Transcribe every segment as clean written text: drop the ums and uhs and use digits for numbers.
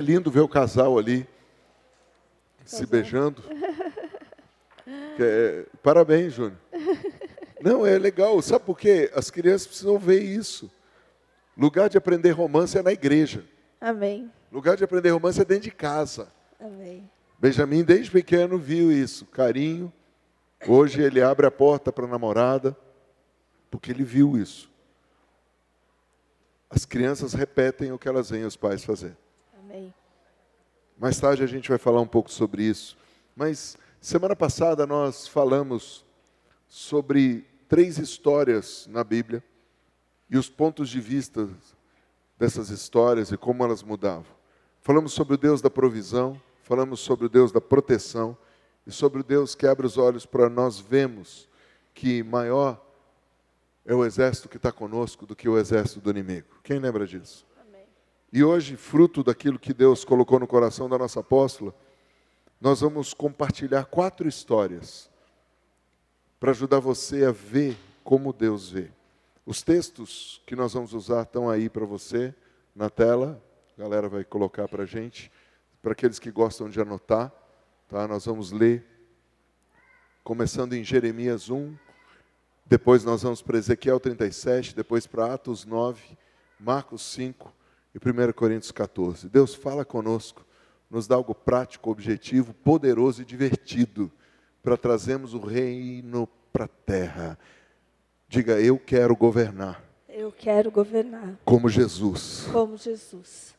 É lindo ver o casal ali se beijando. Parabéns, Júnior. Não, é legal. Sabe por quê? As crianças precisam ver isso. Lugar de aprender romance é na igreja. Amém. Lugar de aprender romance é dentro de casa. Amém. Benjamin, desde pequeno, viu isso. Carinho. Hoje ele abre a porta para a namorada, porque ele viu isso. As crianças repetem o que elas veem os pais fazer. Amém. Mais tarde a gente vai falar um pouco sobre isso. Mas semana passada nós falamos sobre 3 histórias na Bíblia e os pontos de vista dessas histórias e como elas mudavam. Falamos sobre o Deus da provisão, falamos sobre o Deus da proteção e sobre o Deus que abre os olhos para nós vermos que maior é o exército que está conosco do que o exército do inimigo. Quem lembra disso? Amém. E hoje, fruto daquilo que Deus colocou no coração da nossa apóstola, nós vamos compartilhar 4 histórias para ajudar você a ver como Deus vê. Os textos que nós vamos usar estão aí para você, na tela. A galera vai colocar para a gente. Para aqueles que gostam de anotar, tá? Nós vamos ler, começando em Jeremias 1, depois nós vamos para Ezequiel 37, depois para Atos 9, Marcos 5 e 1 Coríntios 14. Deus fala conosco, nos dá algo prático, objetivo, poderoso e divertido, para trazermos o reino para a terra. Diga, eu quero governar. Eu quero governar. Como Jesus. Como Jesus.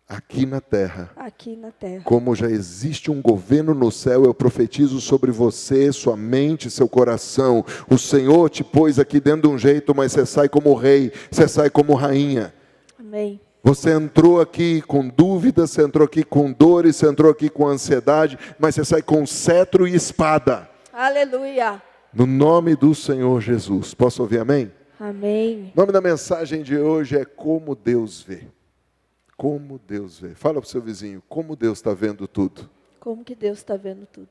Aqui na terra. Aqui na terra. Como já existe um governo no céu, eu profetizo sobre você, sua mente, seu coração. O Senhor te pôs aqui dentro de um jeito, mas você sai como rei, você sai como rainha. Amém. Você entrou aqui com dúvidas, você entrou aqui com dores, você entrou aqui com ansiedade, mas você sai com cetro e espada. Aleluia. No nome do Senhor Jesus. Posso ouvir amém? Amém. O nome da mensagem de hoje é Como Deus Vê. Como Deus vê. Fala para o seu vizinho, como Deus está vendo tudo. Como que Deus está vendo tudo.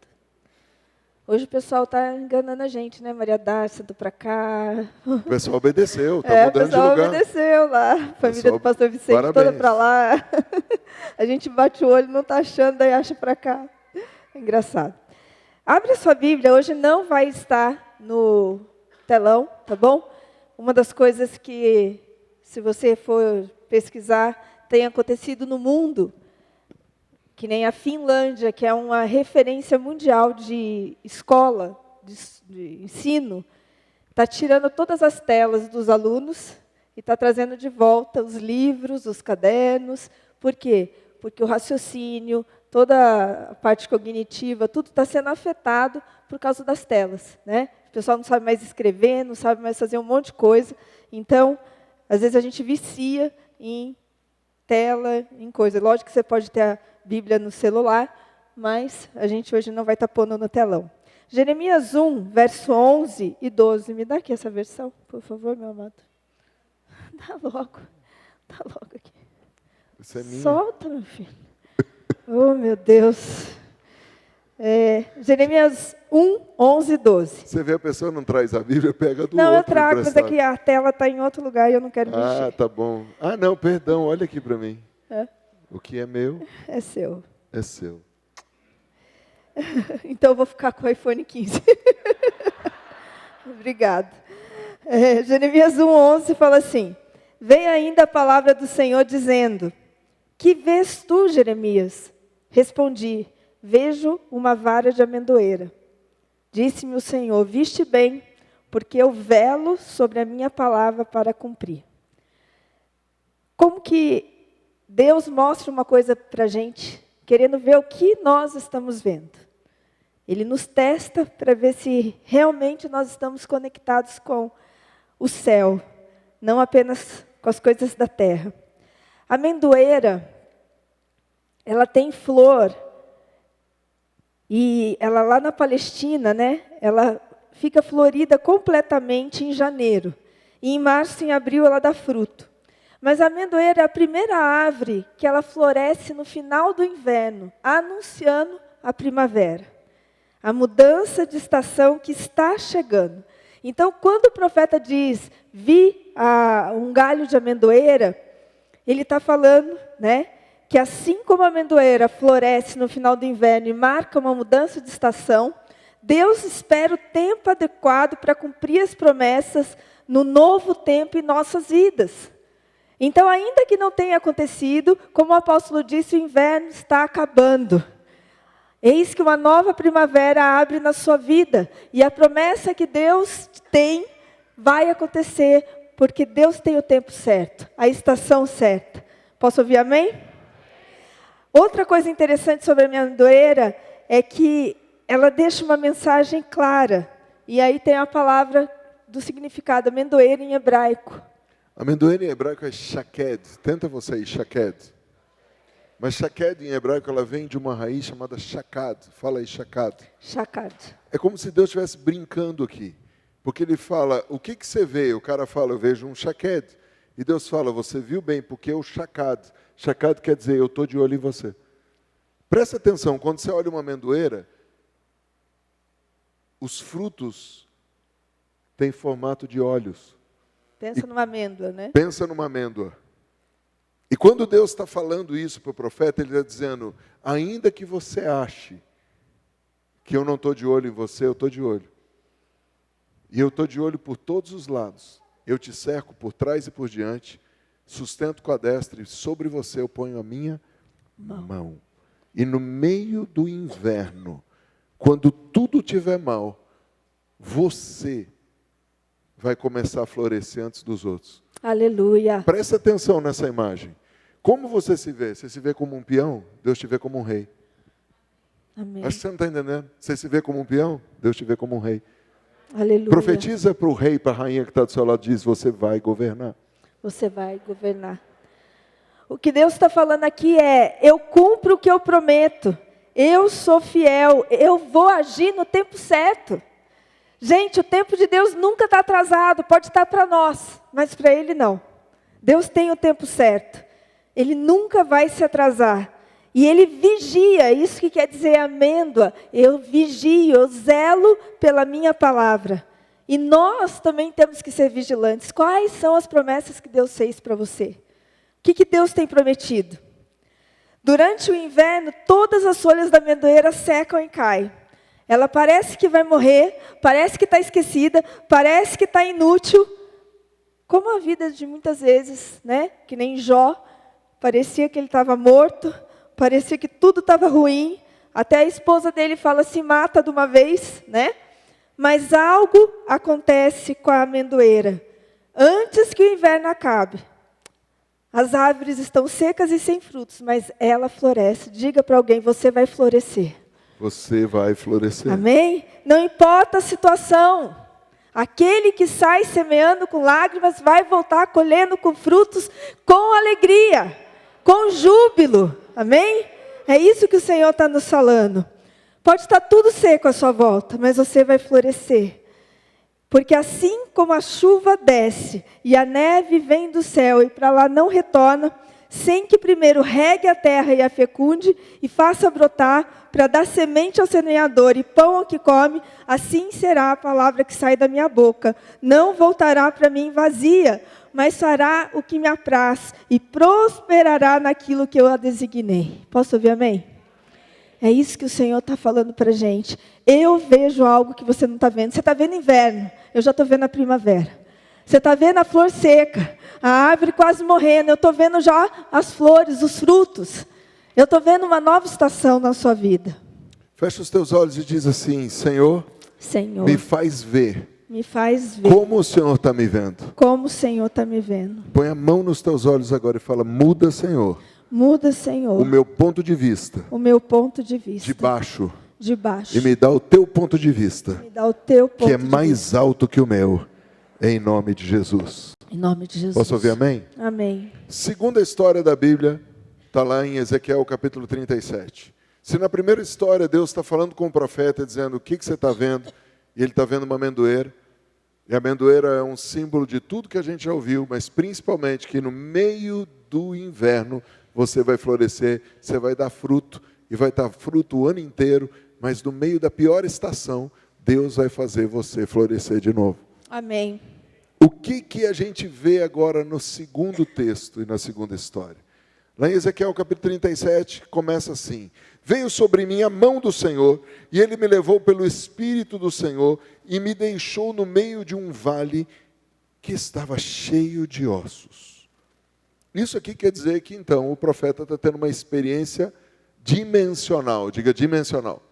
Hoje o pessoal está enganando a gente, né? Maria Darcy, do para cá. O pessoal obedeceu, está mudando de lugar. O pessoal obedeceu lá. A família do pastor Vicente parabéns. Toda para lá. A gente bate o olho, não está achando, daí acha para cá. É engraçado. Abre a sua Bíblia, hoje não vai estar no telão, tá bom? Uma das coisas que, se você for pesquisar, tem acontecido no mundo, que nem a Finlândia, que é uma referência mundial de escola, de ensino, está tirando todas as telas dos alunos e está trazendo de volta os livros, os cadernos. Por quê? Porque o raciocínio, toda a parte cognitiva, tudo está sendo afetado por causa das telas, né? O pessoal não sabe mais escrever, não sabe mais fazer um monte de coisa. Então, às vezes a gente vicia em tela, em coisa. Lógico que você pode ter a Bíblia no celular, mas a gente hoje não vai estar pondo no telão. Jeremias 1, verso 11 e 12. Me dá aqui essa versão, por favor, meu amado. Dá logo aqui. Isso é minha. Solta, meu filho. Oh, meu Deus. Jeremias 1, 11 e 12. Você vê a pessoa não traz a Bíblia, pega do não, outro. eu trago, mas aqui a tela está em outro lugar e eu não quero mexer. Ah, tá bom. Ah, não, perdão, olha aqui para mim. É? O que é meu É seu. é seu. Então eu vou ficar com o iPhone 15. Obrigada. Jeremias 1, 11 fala assim: Vem ainda a palavra do Senhor dizendo: Que vês tu, Jeremias? Respondi: Vejo uma vara de amendoeira. Disse-me o Senhor: Viste bem, porque eu velo sobre a minha palavra para cumprir. Como que Deus mostra uma coisa para a gente, querendo ver o que nós estamos vendo? Ele nos testa para ver se realmente nós estamos conectados com o céu, não apenas com as coisas da terra. A amendoeira, ela tem flor. E ela lá na Palestina, né, ela fica florida completamente em janeiro. E em março e em abril ela dá fruto. Mas a amendoeira é a primeira árvore que ela floresce no final do inverno, anunciando a primavera. A mudança de estação que está chegando. Então, quando o profeta diz, vi um galho de amendoeira, ele está falando, né, que assim como a amendoeira floresce no final do inverno e marca uma mudança de estação, Deus espera o tempo adequado para cumprir as promessas no novo tempo em nossas vidas. Então, ainda que não tenha acontecido, como o apóstolo disse, o inverno está acabando. Eis que uma nova primavera abre na sua vida. E a promessa que Deus tem vai acontecer, porque Deus tem o tempo certo, a estação certa. Posso ouvir amém? Outra coisa interessante sobre a amendoeira é que ela deixa uma mensagem clara. E aí tem a palavra do significado, amendoeira em hebraico. Amendoeira em hebraico é shaked. Tenta você aí, shaked. Mas shaked em hebraico, ela vem de uma raiz chamada shakad. Fala aí, shakad. Shakad. É como se Deus estivesse brincando aqui. Porque ele fala, o que você vê? O cara fala, eu vejo um shaked. E Deus fala, você viu bem, porque é o shakad. Shakad quer dizer, eu estou de olho em você. Presta atenção, quando você olha uma amendoeira, os frutos têm formato de olhos. Pensa numa amêndoa, né? Pensa numa amêndoa. E quando Deus está falando isso para o profeta, Ele está dizendo, ainda que você ache que eu não estou de olho em você, eu estou de olho. E eu estou de olho por todos os lados. Eu te cerco por trás e por diante, sustento com a destra e sobre você eu ponho a minha mão. E no meio do inverno, quando tudo estiver mal, você vai começar a florescer antes dos outros. Aleluia. Presta atenção nessa imagem. Como você se vê? Você se vê como um peão? Deus te vê como um rei. Amém. Acho que você não está entendendo. Você se vê como um peão? Deus te vê como um rei. Aleluia. Profetiza para o rei, para a rainha que está do seu lado, diz, você vai governar. Você vai governar. O que Deus está falando aqui é, eu cumpro o que eu prometo. Eu sou fiel. Eu vou agir no tempo certo. Gente, o tempo de Deus nunca está atrasado. Pode estar para nós, mas para Ele não. Deus tem o tempo certo. Ele nunca vai se atrasar. E Ele vigia, isso que quer dizer amêndoa. Eu vigio, eu zelo pela minha palavra. E nós também temos que ser vigilantes. Quais são as promessas que Deus fez para você? O que Deus tem prometido? Durante o inverno, todas as folhas da amendoeira secam e caem. Ela parece que vai morrer, parece que está esquecida, parece que está inútil. Como a vida de muitas vezes, né? Que nem Jó, parecia que ele estava morto, parecia que tudo estava ruim. Até a esposa dele fala, se mata de uma vez, né? Mas algo acontece com a amendoeira. Antes que o inverno acabe, as árvores estão secas e sem frutos, mas ela floresce. Diga para alguém, você vai florescer. Você vai florescer. Amém? Não importa a situação. Aquele que sai semeando com lágrimas vai voltar colhendo com frutos, com alegria, com júbilo. Amém? É isso que o Senhor está nos falando. Pode estar tudo seco à sua volta, mas você vai florescer. Porque assim como a chuva desce e a neve vem do céu e para lá não retorna, sem que primeiro regue a terra e a fecunde e faça brotar, para dar semente ao semeador e pão ao que come, assim será a palavra que sai da minha boca. Não voltará para mim vazia, mas fará o que me apraz e prosperará naquilo que eu a designei. Posso ouvir amém? É isso que o Senhor está falando para a gente. Eu vejo algo que você não está vendo. Você está vendo inverno, eu já estou vendo a primavera. Você está vendo a flor seca, a árvore quase morrendo. Eu estou vendo já as flores, os frutos. Eu estou vendo uma nova estação na sua vida. Fecha os teus olhos e diz assim, Senhor, me faz ver. Me faz ver. Como o Senhor está me vendo. Como o Senhor está me vendo. Põe a mão nos teus olhos agora e fala, muda, Senhor. Muda, Senhor. O meu ponto de vista. O meu ponto de vista. De baixo. De baixo. E me dá o teu ponto de vista. Me dá o teu ponto que é mais alto que o meu. Em nome de Jesus. Em nome de Jesus. Posso ouvir amém? Amém. Segunda história da Bíblia está lá em Ezequiel capítulo 37. Se na primeira história Deus está falando com o profeta, dizendo o que você está vendo, e ele está vendo uma amendoeira, e a amendoeira é um símbolo de tudo que a gente já ouviu, mas principalmente que no meio do inverno você vai florescer, você vai dar fruto, e vai dar fruto o ano inteiro, mas no meio da pior estação, Deus vai fazer você florescer de novo. Amém. O que a gente vê agora no segundo texto e na segunda história? Lá em Ezequiel capítulo 37, começa assim: veio sobre mim a mão do Senhor, e ele me levou pelo Espírito do Senhor, e me deixou no meio de um vale que estava cheio de ossos. Isso aqui quer dizer que, então, o profeta está tendo uma experiência dimensional. Diga dimensional.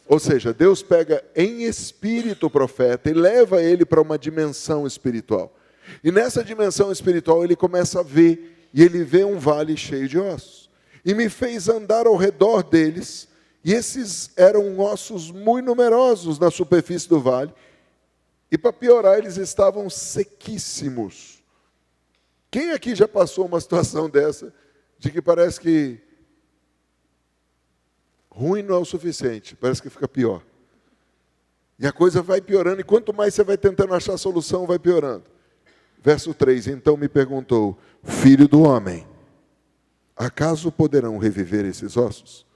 Ou seja, Deus pega em espírito o profeta e leva ele para uma dimensão espiritual. E nessa dimensão espiritual ele começa a ver, e ele vê um vale cheio de ossos. E me fez andar ao redor deles, e esses eram ossos muito numerosos na superfície do vale, e para piorar, eles estavam sequíssimos. Quem aqui já passou uma situação dessa, de que parece que ruim não é o suficiente, parece que fica pior. E a coisa vai piorando, e quanto mais você vai tentando achar a solução, vai piorando. Verso 3, então me perguntou: filho do homem, acaso poderão reviver esses ossos?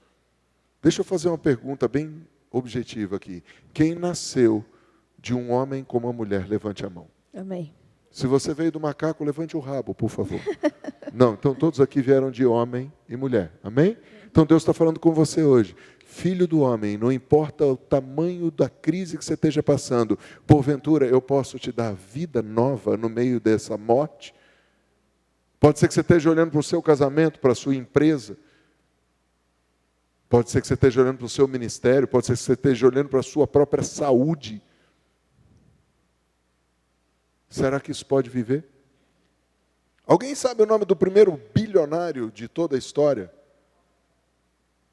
Deixa eu fazer uma pergunta bem objetiva aqui. Quem nasceu de um homem com uma mulher, levante a mão. Amém. Se você veio do macaco, levante o rabo, por favor. Não, então todos aqui vieram de homem e mulher. Amém? Então Deus está falando com você hoje. Filho do homem, não importa o tamanho da crise que você esteja passando, porventura eu posso te dar vida nova no meio dessa morte? Pode ser que você esteja olhando para o seu casamento, para a sua empresa. Pode ser que você esteja olhando para o seu ministério, pode ser que você esteja olhando para a sua própria saúde. Será que isso pode viver? Alguém sabe o nome do primeiro bilionário de toda a história?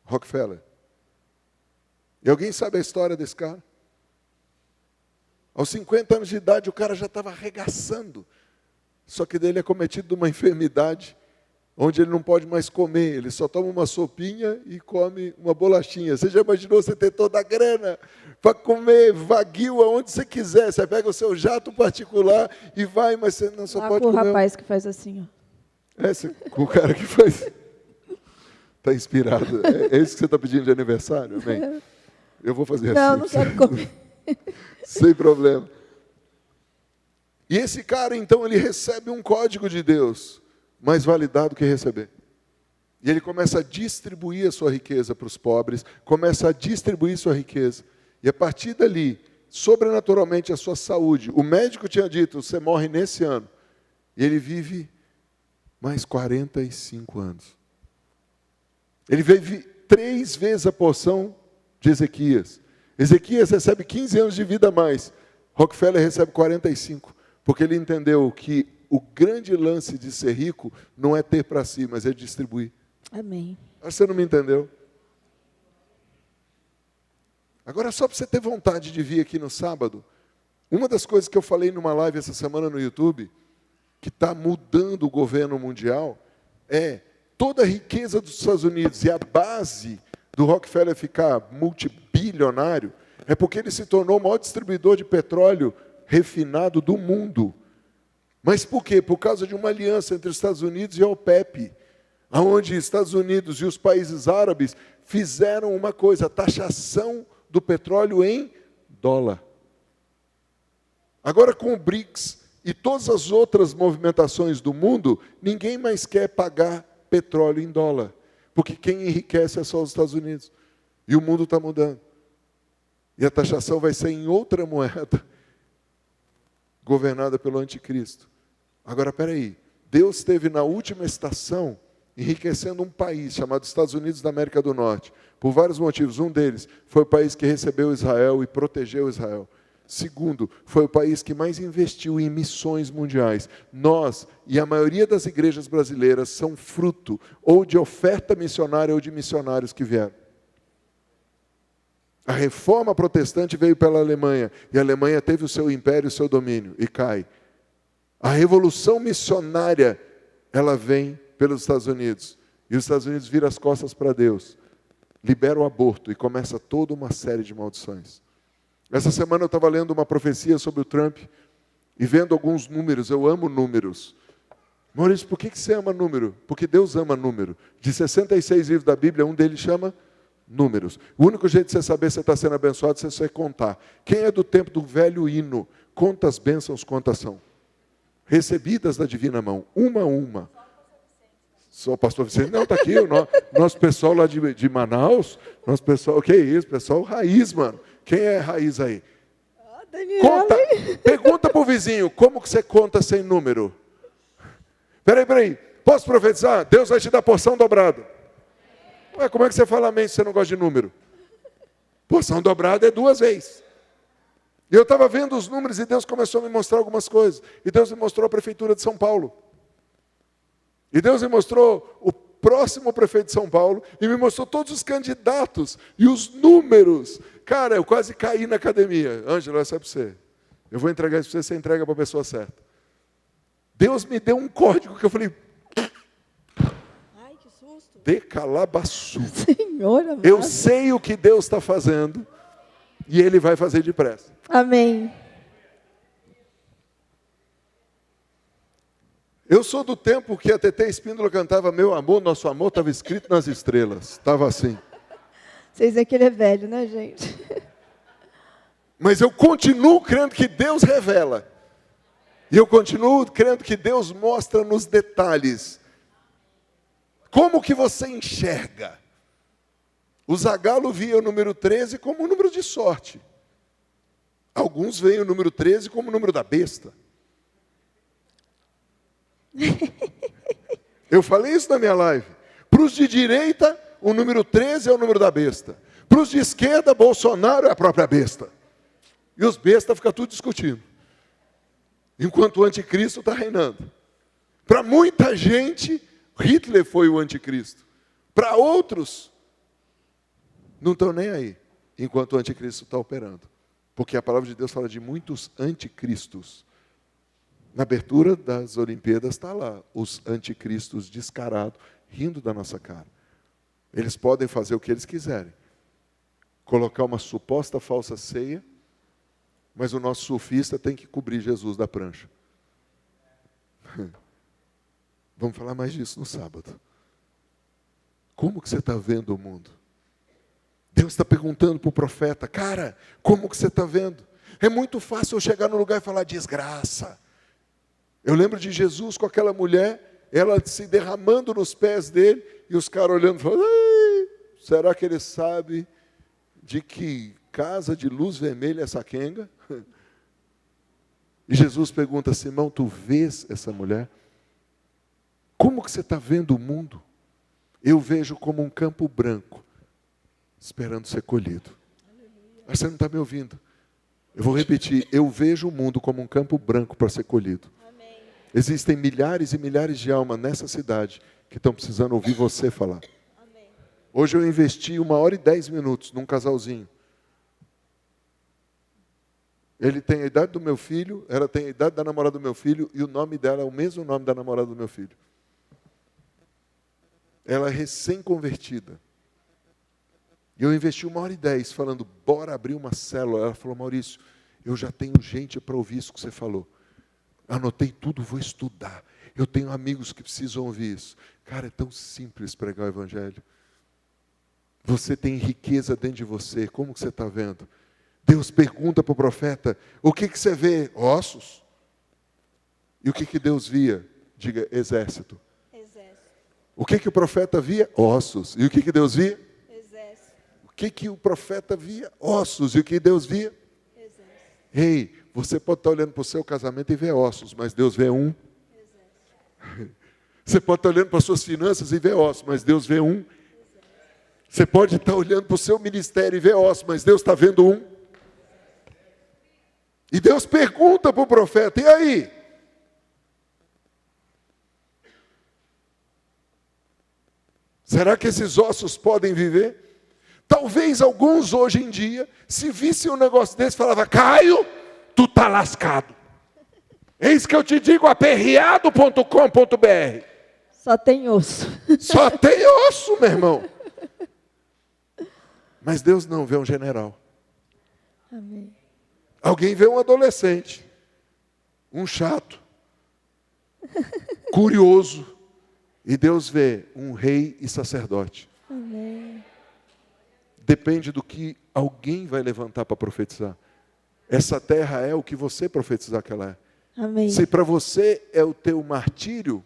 Rockefeller. E alguém sabe a história desse cara? Aos 50 anos de idade, o cara já estava arregaçando. Só que dele é cometido de uma enfermidade, onde ele não pode mais comer. Ele só toma uma sopinha e come uma bolachinha. Você já imaginou você ter toda a grana para comer vaguio aonde você quiser? Você pega o seu jato particular e vai, mas você não só lá pode com comer. o rapaz que faz assim, ó. Com o cara que faz... Está inspirado. É isso que você está pedindo de aniversário? Amém? Eu vou fazer assim. Não quero comer. Sem problema. E esse cara, então, ele recebe um código de Deus, mais validado que receber. E ele começa a distribuir a sua riqueza para os pobres, começa a distribuir sua riqueza. E a partir dali, sobrenaturalmente, a sua saúde. O médico tinha dito, você morre nesse ano. E ele vive mais 45 anos. Ele vive 3 vezes a porção de Ezequias. Ezequias recebe 15 anos de vida a mais. Rockefeller recebe 45. Porque ele entendeu que o grande lance de ser rico não é ter para si, mas é distribuir. Amém. Você não me entendeu? Agora, só para você ter vontade de vir aqui no sábado, uma das coisas que eu falei numa live essa semana no YouTube, que está mudando o governo mundial, é toda a riqueza dos Estados Unidos e a base do Rockefeller ficar multibilionário é porque ele se tornou o maior distribuidor de petróleo refinado do mundo. Mas por quê? Por causa de uma aliança entre os Estados Unidos e a OPEP, onde os Estados Unidos e os países árabes fizeram uma coisa, a taxação do petróleo em dólar. Agora com o BRICS e todas as outras movimentações do mundo, ninguém mais quer pagar petróleo em dólar, porque quem enriquece é só os Estados Unidos. E o mundo está mudando. E a taxação vai ser em outra moeda, governada pelo anticristo. Agora, espera aí. Deus esteve na última estação enriquecendo um país chamado Estados Unidos da América do Norte, por vários motivos. Um deles foi o país que recebeu Israel e protegeu Israel. Segundo, foi o país que mais investiu em missões mundiais. Nós e a maioria das igrejas brasileiras são fruto ou de oferta missionária ou de missionários que vieram. A reforma protestante veio pela Alemanha, e a Alemanha teve o seu império e o seu domínio, e cai. A revolução missionária, ela vem pelos Estados Unidos, e os Estados Unidos viram as costas para Deus, libera o aborto, e começa toda uma série de maldições. Essa semana eu estava lendo uma profecia sobre o Trump, e vendo alguns números. Eu amo números. Maurício, por que você ama número? Porque Deus ama número. De 66 livros da Bíblia, um deles chama números. O único jeito de você saber se você está sendo abençoado é você contar. Quem é do tempo do velho hino? Quantas bênçãos, quantas são? Recebidas da divina mão, uma a uma. Só o pastor Vicente, não, está aqui, nosso pessoal lá de Manaus, nosso pessoal, o que é isso? Pessoal raiz, mano. Quem é raiz aí? Daniela. Pergunta para o vizinho, como que você conta sem número? Peraí, posso profetizar? Deus vai te dar porção dobrada. Ué, como é que você fala amém se você não gosta de número? Porção dobrada é 2 vezes. E eu estava vendo os números e Deus começou a me mostrar algumas coisas. E Deus me mostrou a prefeitura de São Paulo. E Deus me mostrou o próximo prefeito de São Paulo e me mostrou todos os candidatos e os números. Cara, eu quase caí na academia. Ângela, essa é para você. Eu vou entregar isso para você entrega para a pessoa certa. Deus me deu um código que eu falei... Ai, que susto. Decalabaçu. Senhor amado. Eu sei o que Deus está fazendo e Ele vai fazer depressa. Amém. Eu sou do tempo que a Tetê Espíndola cantava Meu amor, nosso amor estava escrito nas estrelas. Estava assim. Vocês veem que ele é velho, né, gente? Mas eu continuo crendo que Deus revela. E eu continuo crendo que Deus mostra nos detalhes. Como que você enxerga? O Zagalo via o número 13 como um número de sorte. Alguns veem o número 13 como o número da besta. Eu falei isso na minha live. Para os de direita, o número 13 é o número da besta. Para os de esquerda, Bolsonaro é a própria besta. E os bestas ficam tudo discutindo. Enquanto o anticristo está reinando. Para muita gente, Hitler foi o anticristo. Para outros, não estão nem aí, enquanto o anticristo está operando. Porque a palavra de Deus fala de muitos anticristos. Na abertura das Olimpíadas está lá, os anticristos descarados, rindo da nossa cara. Eles podem fazer o que eles quiserem. Colocar uma suposta falsa ceia, mas o nosso surfista tem que cobrir Jesus da prancha. Vamos falar mais disso no sábado. Como que você está vendo o mundo? Deus está perguntando para o profeta, cara, como que você está vendo? É muito fácil eu chegar no lugar e falar desgraça. Eu lembro de Jesus com aquela mulher, ela se derramando nos pés dele, e os caras olhando e falando, será que ele sabe de que casa de luz vermelha é essa quenga? E Jesus pergunta, Simão, tu vês essa mulher? Como que você está vendo o mundo? Eu vejo como um campo branco, esperando ser colhido. Mas você não está me ouvindo. Eu vou repetir, eu vejo o mundo como um campo branco para ser colhido. Amém. Existem milhares e milhares de almas nessa cidade que estão precisando ouvir você falar. Amém. Hoje eu investi 1h10 num casalzinho. Ele tem a idade do meu filho, ela tem a idade da namorada do meu filho, e o nome dela é o mesmo nome da namorada do meu filho. Ela é recém-convertida. E eu investi 1h10 falando, bora abrir uma célula. Ela falou, Maurício, eu já tenho gente para ouvir isso que você falou. Anotei tudo, vou estudar. Eu tenho amigos que precisam ouvir isso. Cara, é tão simples pregar o evangelho. Você tem riqueza dentro de você. Como que você está vendo? Deus pergunta para o profeta, o que você vê? Ossos. E o que Deus via? Diga, exército. O que o profeta via? Ossos. E o que Deus via? Exército. O que o profeta via? Ossos. E o que Deus via? Exército. Ei, você pode estar olhando para o seu casamento e ver ossos, mas Deus vê um. Exército. Você pode estar olhando para as suas finanças e ver ossos, mas Deus vê um. Exército. Você pode estar olhando para o seu ministério e ver ossos, mas Deus está vendo um. E Deus pergunta para o profeta, e aí? Será que esses ossos podem viver? Talvez alguns hoje em dia, se vissem um negócio desse, falavam, Caio, tu tá lascado. Eis que eu te digo, aperreado.com.br. Só tem osso. Só tem osso, meu irmão. Mas Deus não vê um general. Amém. Alguém vê um adolescente, um chato, curioso. E Deus vê um rei e sacerdote. Amém. Depende do que alguém vai levantar para profetizar. Essa terra é o que você profetizar que ela é. Amém. Se para você é o teu martírio,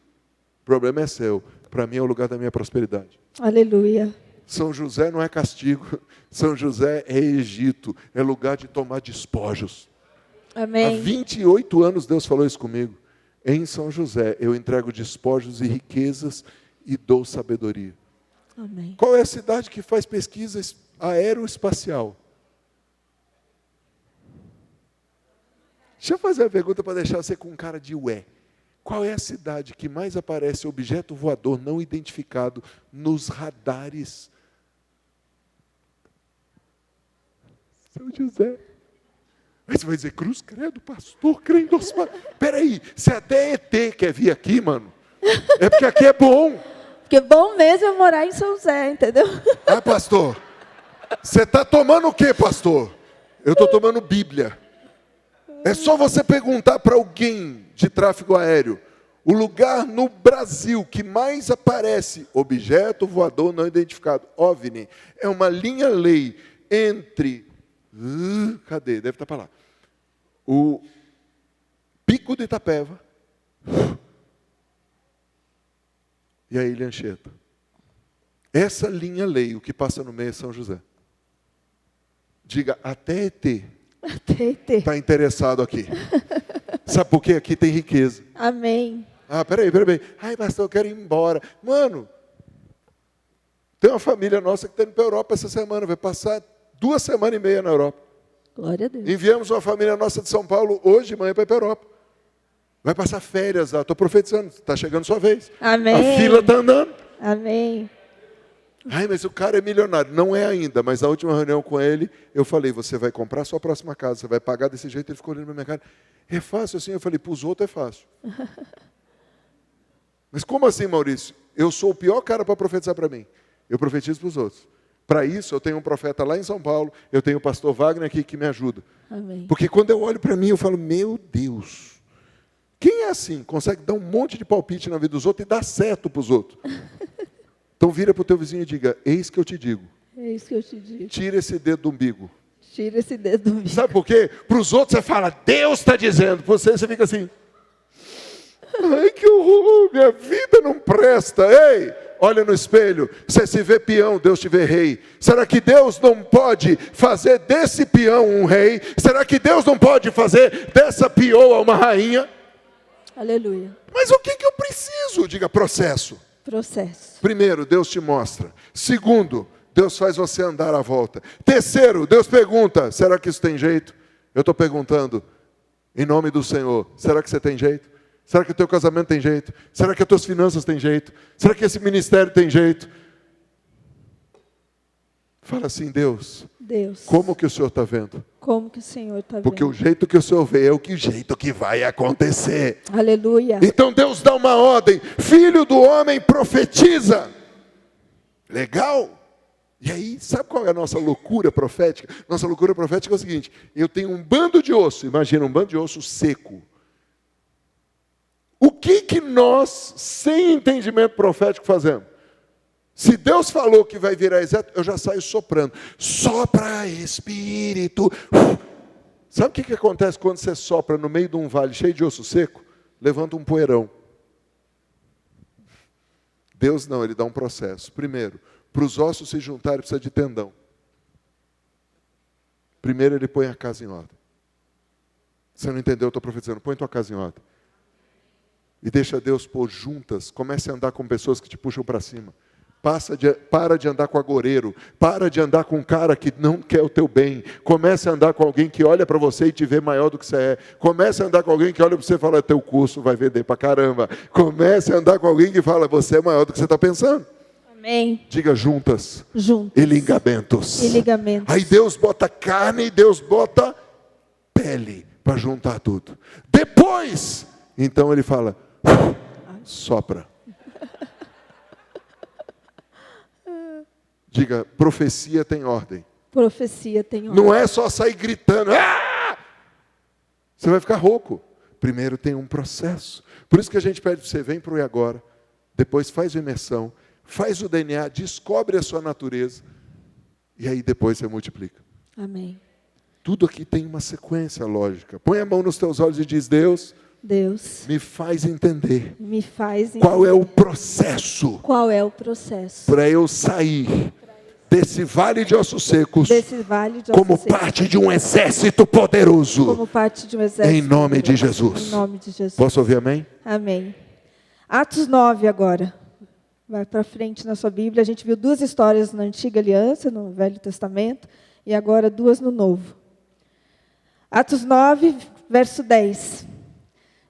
o problema é seu. para mim é o lugar da minha prosperidade. Aleluia. São José não é castigo. São José é Egito. É lugar de tomar despojos. Amém. Há 28 anos Deus falou isso comigo. Em São José eu entrego despojos e riquezas e dou sabedoria. Amém. Qual é a cidade que faz pesquisa aeroespacial? Deixa eu fazer uma pergunta para deixar você com cara de ué. Qual é a cidade que mais aparece objeto voador não identificado nos radares? São José. Aí você vai dizer, cruz, credo, pastor, crendo. Peraí, se até ET quer vir aqui, mano, é porque aqui é bom. Porque bom mesmo é morar em São José, entendeu? Ah, pastor, você está tomando o quê, pastor? Eu estou tomando Bíblia. É só você perguntar para alguém de tráfego aéreo. O lugar no Brasil que mais aparece objeto voador não identificado, OVNI, é uma linha-lei entre... cadê? Deve estar para lá. O Pico de Itapeva e a Ilha Anchieta. Essa linha-lei, o que passa no meio é São José. Diga, até ET está interessado aqui. Sabe por quê? Aqui tem riqueza. Amém. Ah, peraí. Ai, pastor, eu quero ir embora. Mano, tem uma família nossa que está indo para a Europa essa semana. Vai passar 2 semanas e meia na Europa. Glória a Deus. Enviamos uma família nossa de São Paulo hoje de manhã para ir para a Europa. Vai passar férias lá. Estou profetizando. Está chegando sua vez. Amém. A fila está andando. Amém. Ai, mas o cara é milionário. Não é ainda, mas na última reunião com ele, eu falei, você vai comprar a sua próxima casa, você vai pagar desse jeito. Ele ficou olhando na minha cara. É fácil assim? Eu falei, para os outros é fácil. Mas como assim, Maurício? Eu sou o pior cara para profetizar para mim. Eu profetizo para os outros. Para isso, eu tenho um profeta lá em São Paulo, eu tenho o pastor Wagner aqui que me ajuda. Amém. Porque quando eu olho para mim, eu falo, meu Deus, quem é assim? Consegue dar um monte de palpite na vida dos outros e dar certo para os outros. Então vira para o teu vizinho e diga, eis que eu te digo. É isso que eu te digo. Tira esse dedo do umbigo. Tira esse dedo do umbigo. Sabe por quê? Para os outros você fala, Deus está dizendo. Para você fica assim. Ai, que horror, minha vida não presta. Ei, olha no espelho. Você se vê peão, Deus te vê rei. Será que Deus não pode fazer desse peão um rei? Será que Deus não pode fazer dessa peoa uma rainha? Aleluia. Mas o que eu preciso? Diga, processo. Processo. Primeiro, Deus te mostra. Segundo, Deus faz você andar à volta. Terceiro, Deus pergunta, será que isso tem jeito? Eu estou perguntando, em nome do Senhor, será que você tem jeito? Será que o teu casamento tem jeito? Será que as tuas finanças têm jeito? Será que esse ministério tem jeito? Fala assim, Deus, como que o Senhor está vendo? Como que o Senhor está vendo? Porque o jeito que o Senhor vê é o jeito que vai acontecer. Aleluia. Então Deus dá uma ordem, filho do homem profetiza. Legal? E aí, sabe qual é a nossa loucura profética? Nossa loucura profética é o seguinte, eu tenho um bando de osso, imagina um bando de osso seco. O que nós, sem entendimento profético, fazemos? Se Deus falou que vai virar exército, eu já saio soprando. Sopra, Espírito. Sabe o que acontece quando você sopra no meio de um vale cheio de osso seco? Levanta um poeirão. Deus não, Ele dá um processo. Primeiro, para os ossos se juntarem, precisa de tendão. Primeiro Ele põe a casa em ordem. Você não entendeu, eu estou profetizando. Põe tua casa em ordem. E deixa Deus pôr juntas. Comece a andar com pessoas que te puxam para cima. Para de andar com agoureiro. Para de andar com um cara que não quer o teu bem. Comece a andar com alguém que olha para você e te vê maior do que você é. Comece a andar com alguém que olha para você e fala, teu curso vai vender para caramba. Comece a andar com alguém que fala, você é maior do que você está pensando. Amém. Diga juntas. Juntas. E ligamentos. E ligamentos. Aí Deus bota carne e Deus bota pele para juntar tudo. Depois, então Ele fala, sopra. Diga, profecia tem ordem. Profecia tem ordem. Não é só sair gritando. Ah! Você vai ficar rouco. Primeiro tem um processo. Por isso que a gente pede para você, vem para o E Agora. Depois faz a imersão. Faz o DNA, descobre a sua natureza. E aí depois você multiplica. Amém. Tudo aqui tem uma sequência lógica. Põe a mão nos teus olhos e diz, Deus, me faz entender me faz qual é o processo qual é o processo para eu sair desse vale de ossos secos como parte de um exército poderoso. como parte de um exército Em nome de poderoso. Jesus. Em nome de Jesus. Posso ouvir amém? Amém. Atos 9 agora. Vai para frente na sua Bíblia. A gente viu 2 histórias na Antiga Aliança, no Velho Testamento, e agora 2 no Novo. Atos 9, verso 10.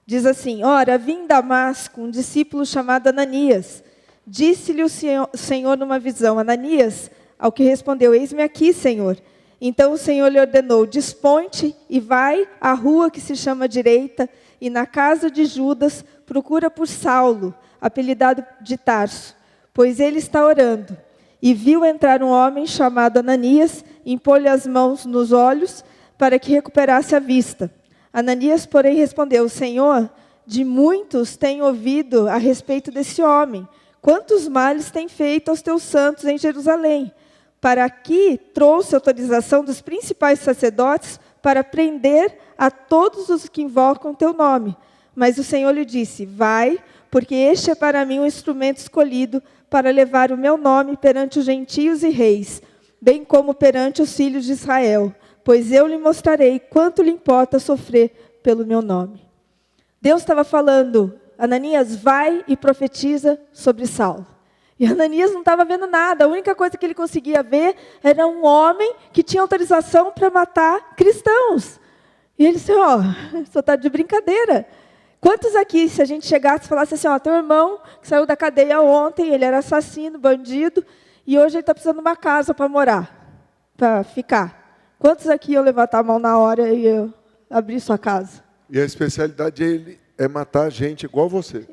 Diz assim: Ora, vi em Damasco um discípulo chamado Ananias. Disse-lhe o Senhor numa visão: Ananias, ao que respondeu: Eis-me aqui, Senhor. Então o Senhor lhe ordenou: Dispõe-te e vai à rua que se chama Direita, e na casa de Judas procura por Saulo, apelidado de Tarso, pois ele está orando. E viu entrar um homem chamado Ananias, impor-lhe as mãos nos olhos, para que recuperasse a vista. Ananias, porém, respondeu: Senhor, de muitos tenho ouvido a respeito desse homem. Quantos males tem feito aos teus santos em Jerusalém? Para aqui trouxe autorização dos principais sacerdotes para prender a todos os que invocam teu nome. Mas o Senhor lhe disse: Vai, porque este é para mim um instrumento escolhido para levar o meu nome perante os gentios e reis, bem como perante os filhos de Israel, pois eu lhe mostrarei quanto lhe importa sofrer pelo meu nome. Deus estava falando: Ananias, vai e profetiza sobre Saulo. E Ananias não estava vendo nada, a única coisa que ele conseguia ver era um homem que tinha autorização para matar cristãos. E ele disse: só está de brincadeira. Quantos aqui, se a gente chegasse e falasse assim: teu irmão que saiu da cadeia ontem, ele era assassino, bandido, e hoje ele está precisando de uma casa para morar, para ficar. Quantos aqui iam levantar a mão na hora e iam abrir sua casa? E a especialidade dele é matar gente igual você.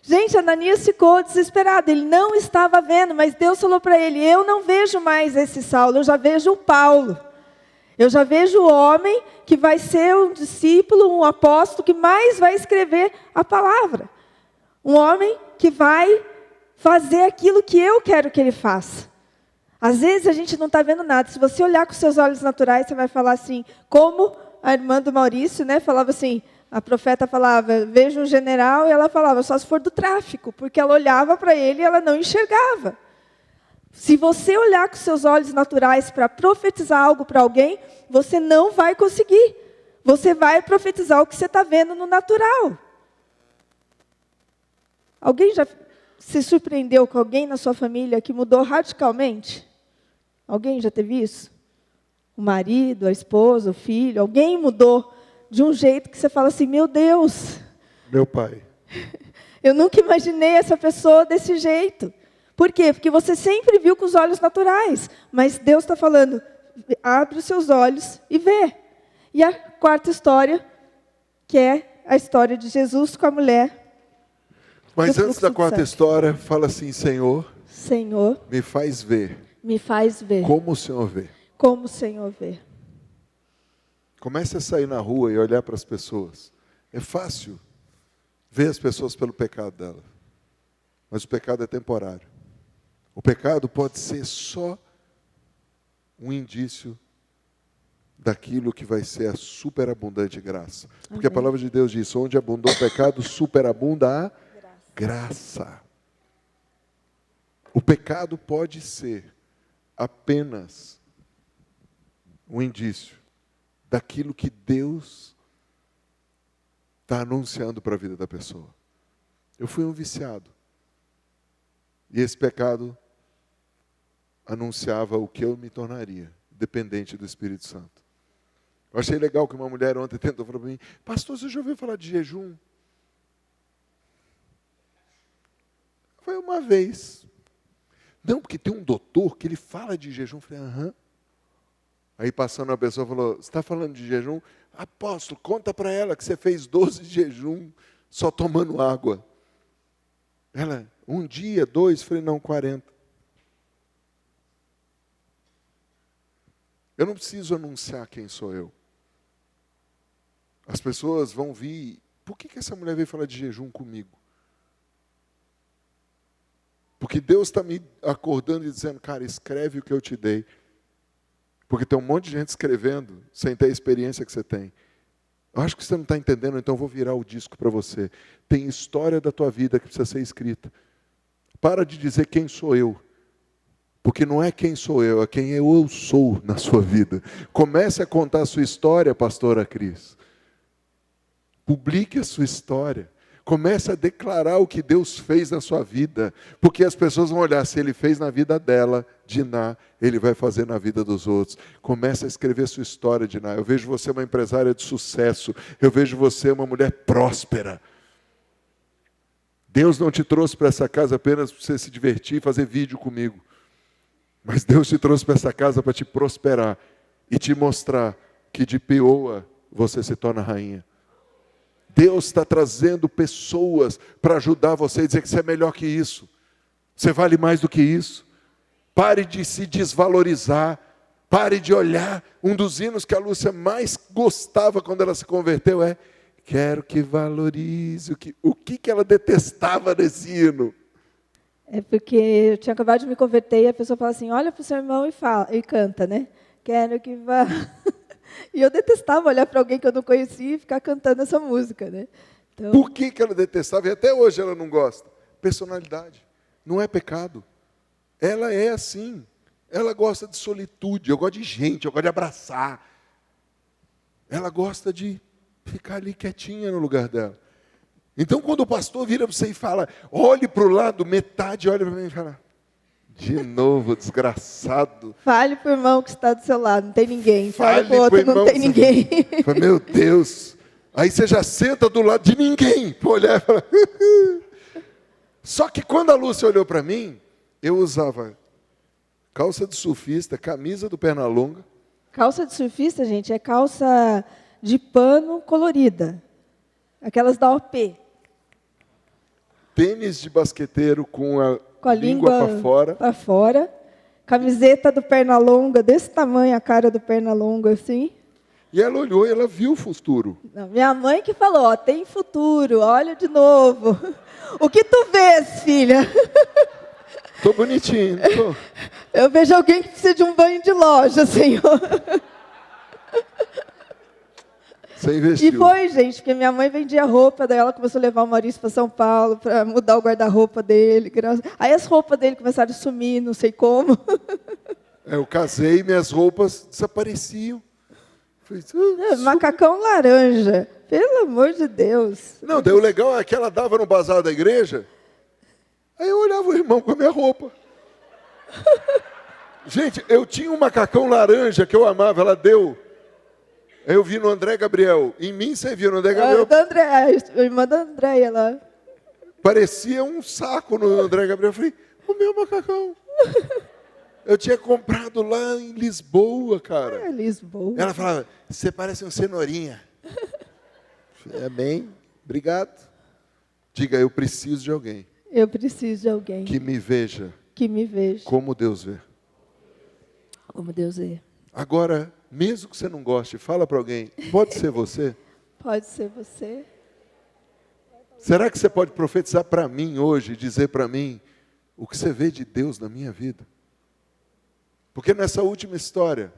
Gente, Ananias ficou desesperado, ele não estava vendo, mas Deus falou para ele: eu não vejo mais esse Saulo, eu já vejo o Paulo. Eu já vejo o homem que vai ser um discípulo, um apóstolo, que mais vai escrever a palavra. Um homem que vai fazer aquilo que eu quero que ele faça. Às vezes a gente não está vendo nada. Se você olhar com seus olhos naturais, você vai falar assim, como a irmã do Maurício, né, falava assim, a profeta falava: veja um general, e ela falava: só se for do tráfico, porque ela olhava para ele e ela não enxergava. Se você olhar com seus olhos naturais para profetizar algo para alguém, você não vai conseguir. Você vai profetizar o que você está vendo no natural. Alguém já se surpreendeu com alguém na sua família que mudou radicalmente? Alguém já teve isso? O marido, a esposa, o filho, alguém mudou de um jeito que você fala assim: meu Deus. Meu pai. Eu nunca imaginei essa pessoa desse jeito. Por quê? Porque você sempre viu com os olhos naturais. Mas Deus está falando: abre os seus olhos e vê. E a quarta história, que é a história de Jesus com a mulher. Mas antes da quarta história, fala assim: Senhor, me faz ver. Como o Senhor vê. Como o Senhor vê. Comece a sair na rua e olhar para as pessoas. É fácil ver as pessoas pelo pecado delas. Mas o pecado é temporário. O pecado pode ser só um indício daquilo que vai ser a superabundante graça. Porque Amém. A palavra de Deus diz: onde abundou o pecado, superabunda a graça. O pecado pode ser apenas um indício daquilo que Deus está anunciando para a vida da pessoa. Eu fui um viciado. E esse pecado anunciava o que eu me tornaria, dependente do Espírito Santo. Eu achei legal que uma mulher ontem tentou falar para mim: pastor, você já ouviu falar de jejum? Foi uma vez. Não, porque tem um doutor que ele fala de jejum. Eu falei: aham. Aí passando uma pessoa falou: você está falando de jejum? Apóstolo, conta para ela que você fez 12 jejum só tomando água. Ela: um dia, 2, eu falei: não, 40. Eu não preciso anunciar quem sou eu. As pessoas vão vir: por que essa mulher veio falar de jejum comigo? Porque Deus está me acordando e dizendo: cara, escreve o que eu te dei. Porque tem um monte de gente escrevendo sem ter a experiência que você tem. Eu acho que você não está entendendo, então eu vou virar o disco para você. Tem história da tua vida que precisa ser escrita. Para de dizer quem sou eu. Porque não é quem sou eu, é quem eu sou na sua vida. Comece a contar a sua história, pastora Cris. Publique a sua história. Comece a declarar o que Deus fez na sua vida. Porque as pessoas vão olhar, se Ele fez na vida dela, Diná, Ele vai fazer na vida dos outros. Comece a escrever sua história, Diná. Eu vejo você uma empresária de sucesso. Eu vejo você uma mulher próspera. Deus não te trouxe para essa casa apenas para você se divertir e fazer vídeo comigo. Mas Deus te trouxe para essa casa para te prosperar e te mostrar que de peoa você se torna rainha. Deus está trazendo pessoas para ajudar você a dizer que você é melhor que isso. Você vale mais do que isso. Pare de se desvalorizar. Pare de olhar. Um dos hinos que a Lúcia mais gostava quando ela se converteu é: quero que valorize. O que ela detestava nesse hino? É porque eu tinha acabado de me converter e a pessoa fala assim, olha para o seu irmão e canta, né? Quero que vá... E eu detestava olhar para alguém que eu não conhecia e ficar cantando essa música, né? Então... Por que ela detestava? E até hoje ela não gosta. Personalidade. Não é pecado. Ela é assim. Ela gosta de solitude. Eu gosto de gente, eu gosto de abraçar. Ela gosta de ficar ali quietinha no lugar dela. Então, quando o pastor vira para você e fala, olhe para o lado, metade olha para mim e fala, de novo, desgraçado. Fale para o irmão que está do seu lado, não tem ninguém. Fale para o outro, não tem ninguém. Fala, meu Deus. Aí você já senta do lado de ninguém para olhar e falar. Só que quando a Lúcia olhou para mim, eu usava calça de surfista, camisa do Pernalonga. Calça de surfista, gente, é calça de pano colorida. Aquelas da OP. Tênis de basqueteiro com a língua para fora. Para fora. Camiseta do Pernalonga, desse tamanho, a cara do Pernalonga, assim. E ela olhou e ela viu o futuro. Não, minha mãe que falou, ó, tem futuro, olha de novo. O que tu vês, filha? Tô bonitinho, tô. Eu vejo alguém que precisa de um banho de loja, Senhor. Você investiu. E foi, gente, porque minha mãe vendia roupa, daí ela começou a levar o Maurício para São Paulo, para mudar o guarda-roupa dele. Aí as roupas dele começaram a sumir, não sei como. Eu casei e minhas roupas desapareciam. Falei, macacão laranja, pelo amor de Deus. Não, daí o legal é que ela dava no bazar da igreja, aí eu olhava o irmão com a minha roupa. Gente, eu tinha um macacão laranja que eu amava, ela deu. Eu vi no André Gabriel. Em mim você viu no André Gabriel? A irmã da Andréia lá. Parecia um saco no André Gabriel. Eu falei, o meu macacão. Eu tinha comprado lá em Lisboa, cara. Lisboa. Ela falava, você parece um cenourinha. É bem, obrigado. Diga, eu preciso de alguém. Eu preciso de alguém. Que me veja. Que me veja. Como Deus vê. Como Deus vê. Agora, mesmo que você não goste, fala para alguém, pode ser você? Pode ser você. Será que você pode profetizar para mim hoje, dizer para mim o que você vê de Deus na minha vida? Porque nessa última história,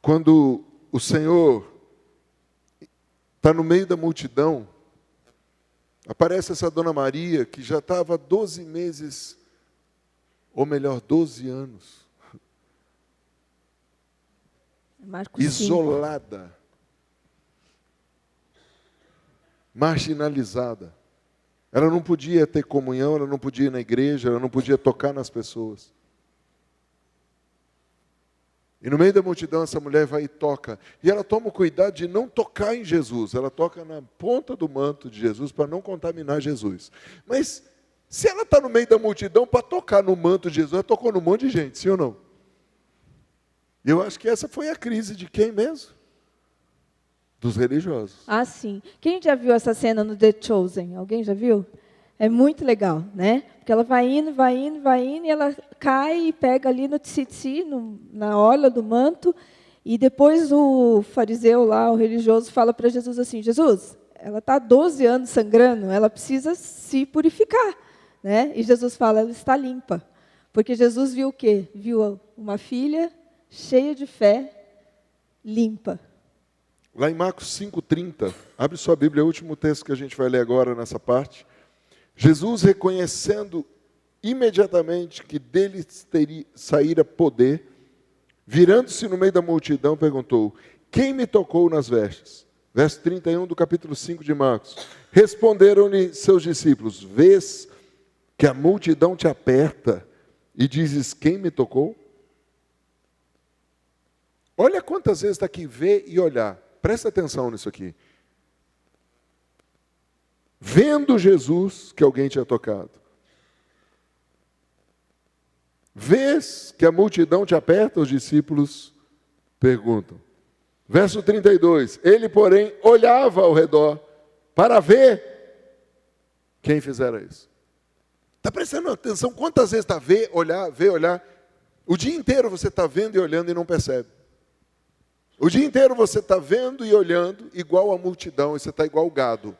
quando o Senhor está no meio da multidão, aparece essa Dona Maria, que já estava 12 meses, ou melhor, 12 anos, Marcos isolada, 5. Marginalizada. Ela não podia ter comunhão, ela não podia ir na igreja, ela não podia tocar nas pessoas. E no meio da multidão essa mulher vai e toca. E ela toma o cuidado de não tocar em Jesus. Ela toca na ponta do manto de Jesus para não contaminar Jesus. Mas se ela está no meio da multidão para tocar no manto de Jesus, ela tocou num monte de gente, sim ou não? E eu acho que essa foi a crise de quem mesmo? Dos religiosos. Ah, sim. Quem já viu essa cena no The Chosen? Alguém já viu? É muito legal, né? Porque ela vai indo, e ela cai e pega ali no tzitzit, na orla do manto, e depois o fariseu lá, o religioso, fala para Jesus assim, Jesus, ela está há 12 anos sangrando, ela precisa se purificar, né? E Jesus fala, ela está limpa. Porque Jesus viu o quê? Viu uma filha cheia de fé, limpa. Lá em Marcos 5,30, abre sua Bíblia, é o último texto que a gente vai ler agora nessa parte. Jesus, reconhecendo imediatamente que dele saíra poder, virando-se no meio da multidão, perguntou: quem me tocou nas vestes? Verso 31 do capítulo 5 de Marcos. Responderam-lhe seus discípulos: vês que a multidão te aperta e dizes: quem me tocou? Olha quantas vezes está aqui ver e olhar. Presta atenção nisso aqui. Vendo Jesus que alguém tinha tocado. Vês que a multidão te aperta, os discípulos perguntam. Verso 32. Ele, porém, olhava ao redor para ver quem fizera isso. Está prestando atenção quantas vezes está ver, olhar. O dia inteiro você está vendo e olhando e não percebe. O dia inteiro você está vendo e olhando igual a multidão e você está igual o gado.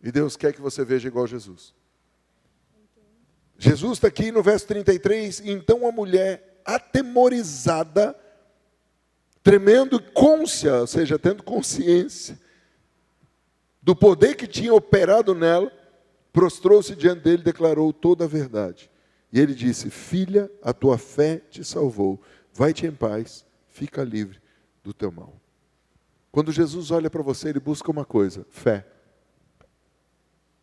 E Deus quer que você veja igual Jesus. Jesus está aqui no verso 33, então a mulher atemorizada, tremendo côncia, ou seja, tendo consciência do poder que tinha operado nela, prostrou-se diante dele e declarou toda a verdade. E ele disse: filha, a tua fé te salvou, vai-te em paz, fica livre do teu mal. Quando Jesus olha para você, ele busca uma coisa: fé.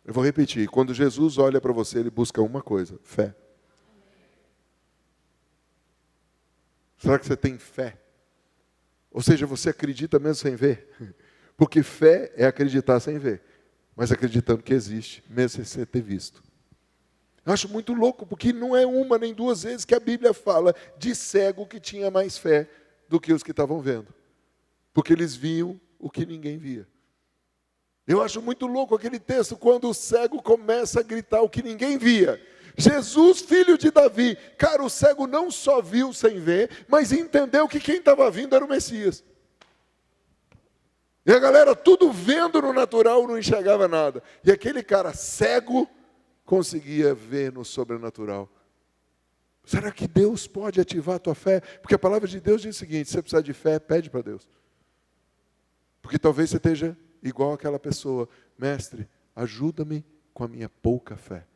Eu vou repetir, quando Jesus olha para você, ele busca uma coisa: fé. Será que você tem fé? Ou seja, você acredita mesmo sem ver? Porque fé é acreditar sem ver, mas acreditando que existe, mesmo sem você ter visto. Eu acho muito louco, porque não é uma nem duas vezes que a Bíblia fala de cego que tinha mais fé do que os que estavam vendo. Porque eles viam o que ninguém via. Eu acho muito louco aquele texto, quando o cego começa a gritar o que ninguém via. Jesus, filho de Davi. Cara, o cego não só viu sem ver, mas entendeu que quem estava vindo era o Messias. E a galera tudo vendo no natural, não enxergava nada. E aquele cara cego conseguia ver no sobrenatural. Será que Deus pode ativar a tua fé? Porque a palavra de Deus diz o seguinte: se você precisar de fé, pede para Deus. Porque talvez você esteja igual aquela pessoa: mestre, ajuda-me com a minha pouca fé.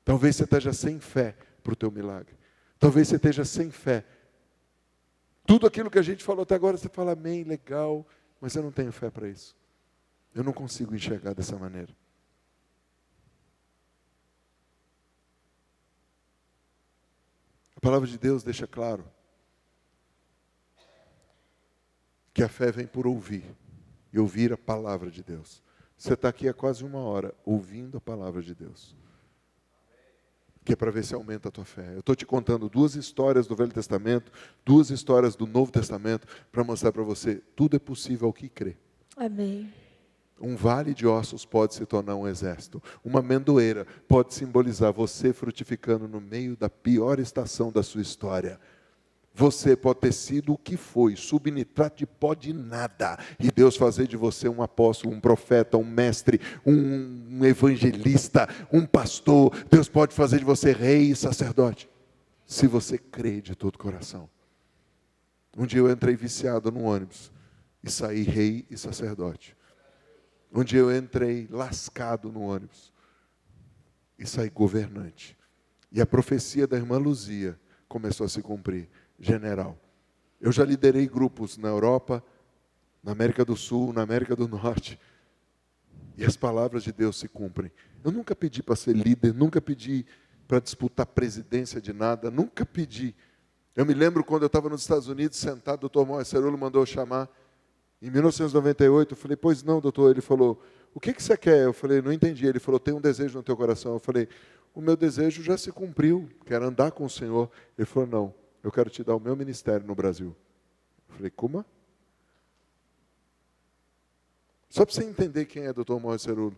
Talvez você esteja sem fé para o teu milagre. Talvez você esteja sem fé. Tudo aquilo que a gente falou até agora, você fala amém, legal, mas eu não tenho fé para isso. Eu não consigo enxergar dessa maneira. A palavra de Deus deixa claro que a fé vem por ouvir, e ouvir a palavra de Deus. Você está aqui há quase 1 hora ouvindo a palavra de Deus, que é para ver se aumenta a tua fé. Eu estou te contando 2 histórias do Velho Testamento, 2 histórias do Novo Testamento, para mostrar para você, tudo é possível ao que crê. Amém. Um vale de ossos pode se tornar um exército. Uma amendoeira pode simbolizar você frutificando no meio da pior estação da sua história. Você pode ter sido o que foi, subnitrato de pó de nada, e Deus fazer de você um apóstolo, um profeta, um mestre, um evangelista, um pastor. Deus pode fazer de você rei e sacerdote, se você crê de todo o coração. Um dia eu entrei viciado no ônibus e saí rei e sacerdote. Um dia eu entrei lascado no ônibus e saí governante. E a profecia da irmã Luzia começou a se cumprir. General. Eu já liderei grupos na Europa, na América do Sul, na América do Norte. E as palavras de Deus se cumprem. Eu nunca pedi para ser líder, nunca pedi para disputar presidência de nada, nunca pedi. Eu me lembro quando eu estava nos Estados Unidos, sentado, o doutor Moisés Cerulo mandou chamar. Em 1998, eu falei: pois não, doutor. Ele falou: o que você quer? Eu falei: não entendi. Ele falou: tem um desejo no teu coração. Eu falei: o meu desejo já se cumpriu, quero andar com o Senhor. Ele falou: não, eu quero te dar o meu ministério no Brasil. Eu falei: como? Só para você entender quem é doutor Moisés Cerulo.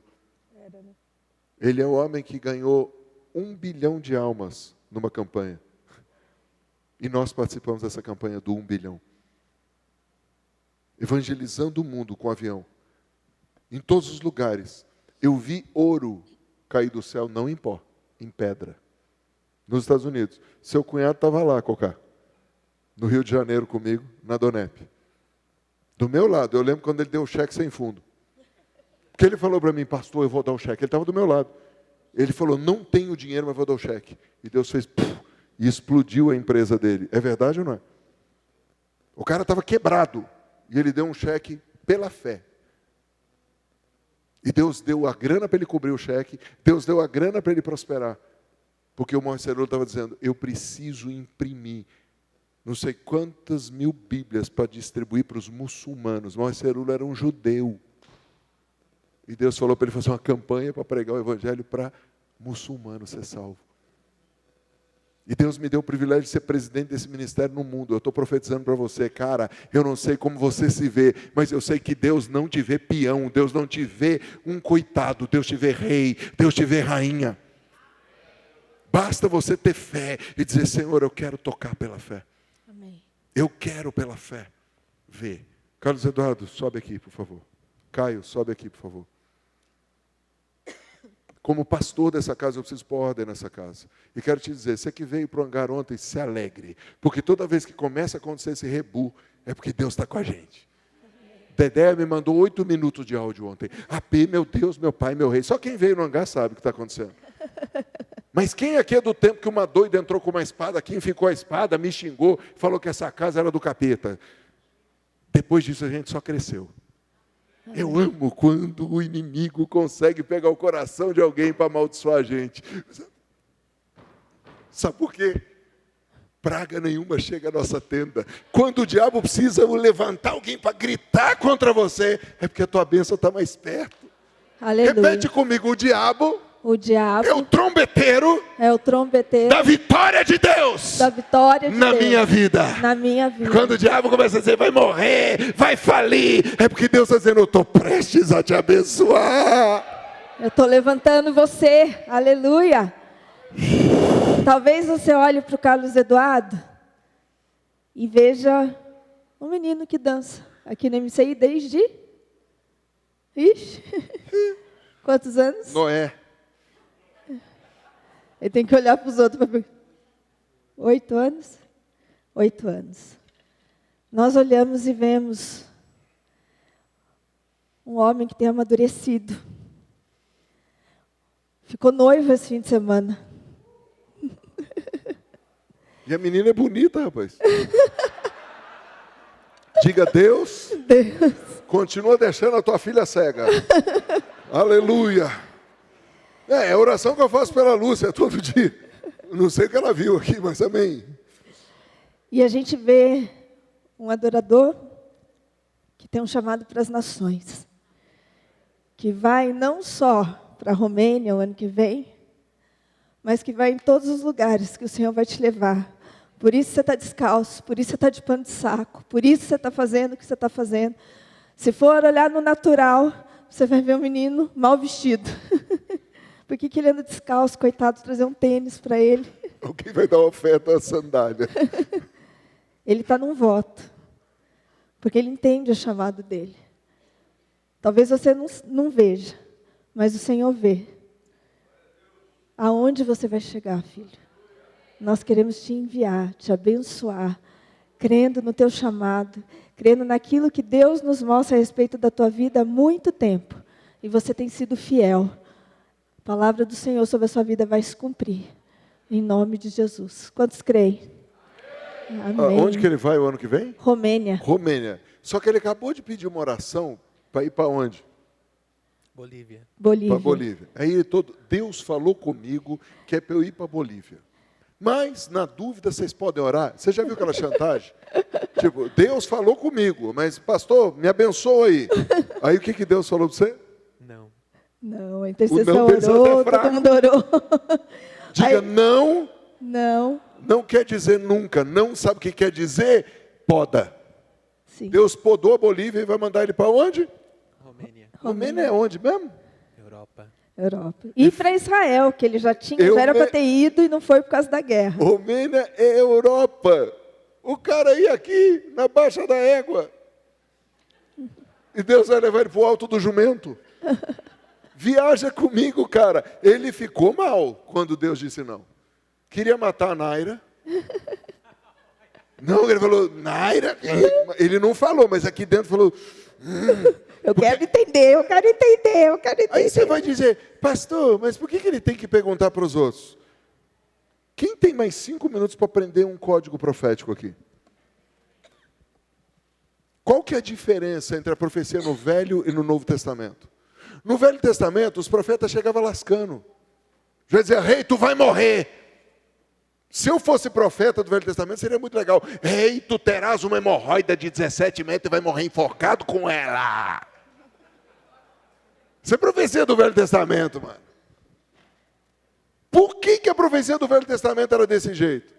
Ele é o homem que ganhou 1 bilhão de almas numa campanha. E nós participamos dessa campanha do 1 bilhão. Evangelizando o mundo com avião. Em todos os lugares. Eu vi ouro cair do céu, não em pó, em pedra. Nos Estados Unidos. Seu cunhado estava lá, Cocá. No Rio de Janeiro comigo, na Donep. Do meu lado. Eu lembro quando ele deu o cheque sem fundo. Porque ele falou para mim, pastor, eu vou dar o cheque. Ele estava do meu lado. Ele falou, não tenho dinheiro, mas vou dar o cheque. E Deus fez, e explodiu a empresa dele. É verdade ou não é? O cara estava quebrado. E ele deu um cheque pela fé. E Deus deu a grana para ele cobrir o cheque. Deus deu a grana para ele prosperar. Porque o Marcelo estava dizendo, eu preciso imprimir não sei quantas mil Bíblias para distribuir para os muçulmanos. Marcelo era um judeu. E Deus falou para ele fazer uma campanha para pregar o evangelho para muçulmanos ser salvo. E Deus me deu o privilégio de ser presidente desse ministério no mundo. Eu estou profetizando para você, cara, eu não sei como você se vê, mas eu sei que Deus não te vê peão, Deus não te vê um coitado, Deus te vê rei, Deus te vê rainha. Basta você ter fé e dizer, Senhor, eu quero tocar pela fé. Amém. Eu quero pela fé ver. Carlos Eduardo, sobe aqui, por favor. Caio, sobe aqui, por favor. Como pastor dessa casa, eu preciso pôr ordem nessa casa. E quero te dizer, você que veio para o hangar ontem, se alegre. Porque toda vez que começa a acontecer esse rebu, é porque Deus está com a gente. Dedé me mandou 8 minutos de áudio ontem. AP, meu Deus, meu pai, meu rei. Só quem veio no hangar sabe o que está acontecendo. Mas quem aqui é do tempo que uma doida entrou com uma espada, quem ficou a espada, me xingou, falou que essa casa era do capeta. Depois disso a gente só cresceu. Eu amo quando o inimigo consegue pegar o coração de alguém para amaldiçoar a gente. Sabe por quê? Praga nenhuma chega à nossa tenda. Quando o diabo precisa levantar alguém para gritar contra você, é porque a tua bênção está mais perto. Aleluia. Repete comigo, o diabo é o trombeteiro da vitória de Deus na minha vida. Na minha vida. Quando o diabo começa a dizer, vai morrer, vai falir, é porque Deus está dizendo, eu estou prestes a te abençoar. Eu estou levantando você, aleluia. Talvez você olhe para o Carlos Eduardo e veja um menino que dança aqui no MCI desde... Ixi, quantos anos? Noé. Ele tem que olhar para os outros. 8 anos? 8 anos. Nós olhamos e vemos um homem que tem amadurecido. Ficou noivo esse fim de semana. E a menina é bonita, rapaz. Diga, Deus, continua deixando a tua filha cega. Aleluia. É a oração que eu faço pela Lúcia todo dia. Não sei o que ela viu aqui, mas amém. E a gente vê um adorador que tem um chamado para as nações. Que vai não só para a Romênia o ano que vem, mas que vai em todos os lugares que o Senhor vai te levar. Por isso você está descalço, por isso você está de pano de saco, por isso você está fazendo o que você está fazendo. Se for olhar no natural, você vai ver um menino mal vestido. Por que ele anda descalço, coitado, trazer um tênis para ele? Alguém vai dar oferta à sandália. Ele está num voto, porque ele entende o chamado dele. Talvez você não veja, mas o Senhor vê. Aonde você vai chegar, filho? Nós queremos te enviar, te abençoar, crendo no teu chamado, crendo naquilo que Deus nos mostra a respeito da tua vida há muito tempo. E você tem sido fiel. A palavra do Senhor sobre a sua vida vai se cumprir. Em nome de Jesus. Quantos creem? Amém. Onde que ele vai o ano que vem? Romênia. Romênia. Só que ele acabou de pedir uma oração para ir para onde? Bolívia. Para Bolívia. Aí Deus falou comigo que é para eu ir para Bolívia. Mas, na dúvida, vocês podem orar. Você já viu aquela chantagem? Tipo, Deus falou comigo, mas, pastor, me abençoa aí. Aí o que Deus falou para você? Não. Não, a intercessão deles orou, é fraco. todo mundo orou. Diga Aí, não. não. Não quer dizer nunca. Não sabe o que quer dizer? Poda. Sim. Deus podou a Bolívia e vai mandar ele para onde? Romênia. Romênia é onde mesmo? Europa. Europa. E para Israel, que ele já era para ter ido e não foi por causa da guerra. Romênia é Europa. O cara ia aqui, na baixa da égua. E Deus vai levar ele para o alto do jumento. Viaja comigo, cara. Ele ficou mal quando Deus disse não. Queria matar a Naira. Não, ele falou, Naira. Ele não falou, mas aqui dentro falou. Eu quero entender, eu quero entender, eu quero entender. Aí você vai dizer, pastor, mas por que ele tem que perguntar para os outros? Quem tem mais 5 minutos para aprender um código profético aqui? Qual que é a diferença entre a profecia no Velho e no Novo Testamento? No Velho Testamento, os profetas chegavam lascando. Já dizia, rei, tu vai morrer. Se eu fosse profeta do Velho Testamento, seria muito legal. Rei, tu terás uma hemorroida de 17 metros e vai morrer enforcado com ela. Isso é profecia do Velho Testamento, mano. Por que a profecia do Velho Testamento era desse jeito?